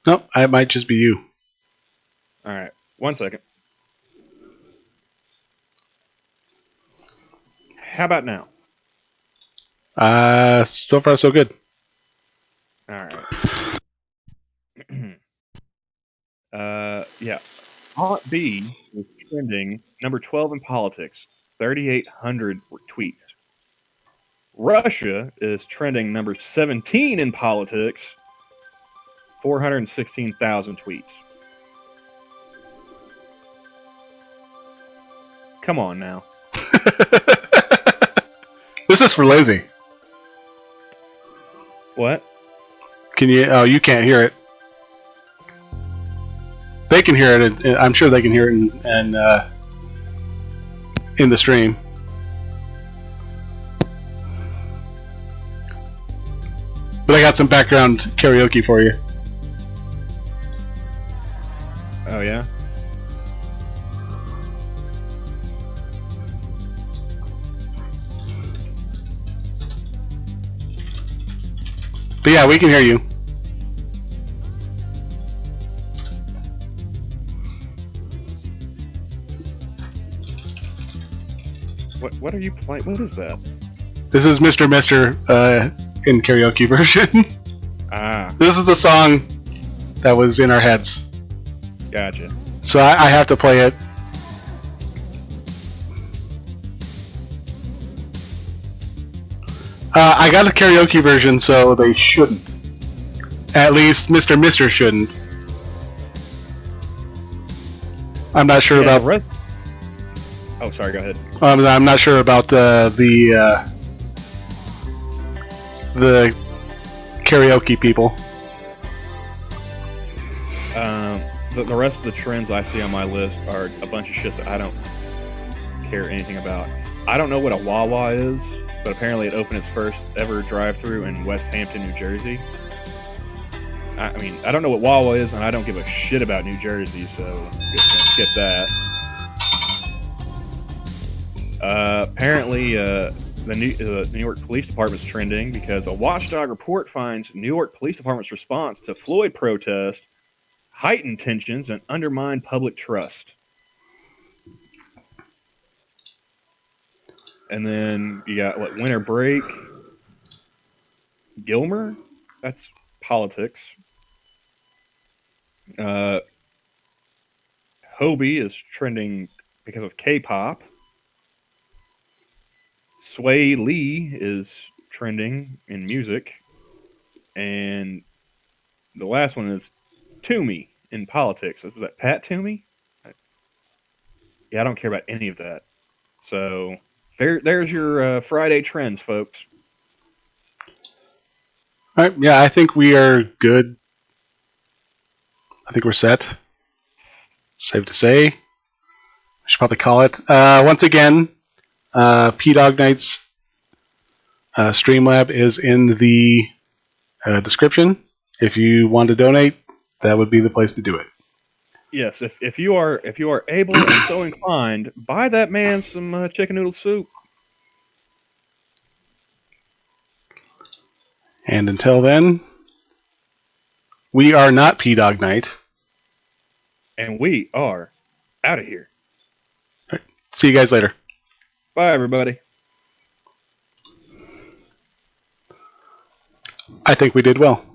Nope, it might just be you. All right, 1 second. How about now? So far so good. All right. Yeah. Aunt B is trending number 12 in politics, 3,800 tweets. Russia is trending number 17 in politics, 416,000 tweets. Come on now. This is for lazy. What? Can you? Oh, you can't hear it. They can hear it. I'm sure they can hear it in the stream. But I got some background karaoke for you. Oh, yeah? But yeah, we can hear you. What are you playing? What is that? This is Mr. Mister in karaoke version. Ah, This is the song that was in our heads. gotcha. So I have to play it. I got a karaoke version, so they shouldn't. At least Mr. Mister shouldn't. I'm not sure Yeah, about. Oh, sorry, go ahead. I'm not sure about the karaoke people. The rest of the trends I see on my list are a bunch of shit that I don't care anything about. I don't know what a Wawa is, but apparently it opened its first ever drive-through in West Hampton, New Jersey. I mean, I don't know what Wawa is, and I don't give a shit about New Jersey, so just gonna skip that. Apparently, the New York Police Department's trending because a watchdog report finds New York Police Department's response to Floyd protest heightened tensions and undermined public trust. And then you got winter break. Gilmer, that's politics. Hobie is trending because of K-pop. Sway Lee is trending in music. And the last one is Toomey in politics. Is that Pat Toomey? Yeah, I don't care about any of that. So there's your Friday trends, folks. All right, yeah, I think we are good. I think we're set. Safe to say. I should probably call it. Once again, Dawg Knight's Streamlab is in the description. If you want to donate, that would be the place to do it. Yes, if you are able and so inclined, buy that man some chicken noodle soup. And until then, we are not Dawg Knight. And we are out of here. All right, see you guys later. Bye, everybody. I think we did well.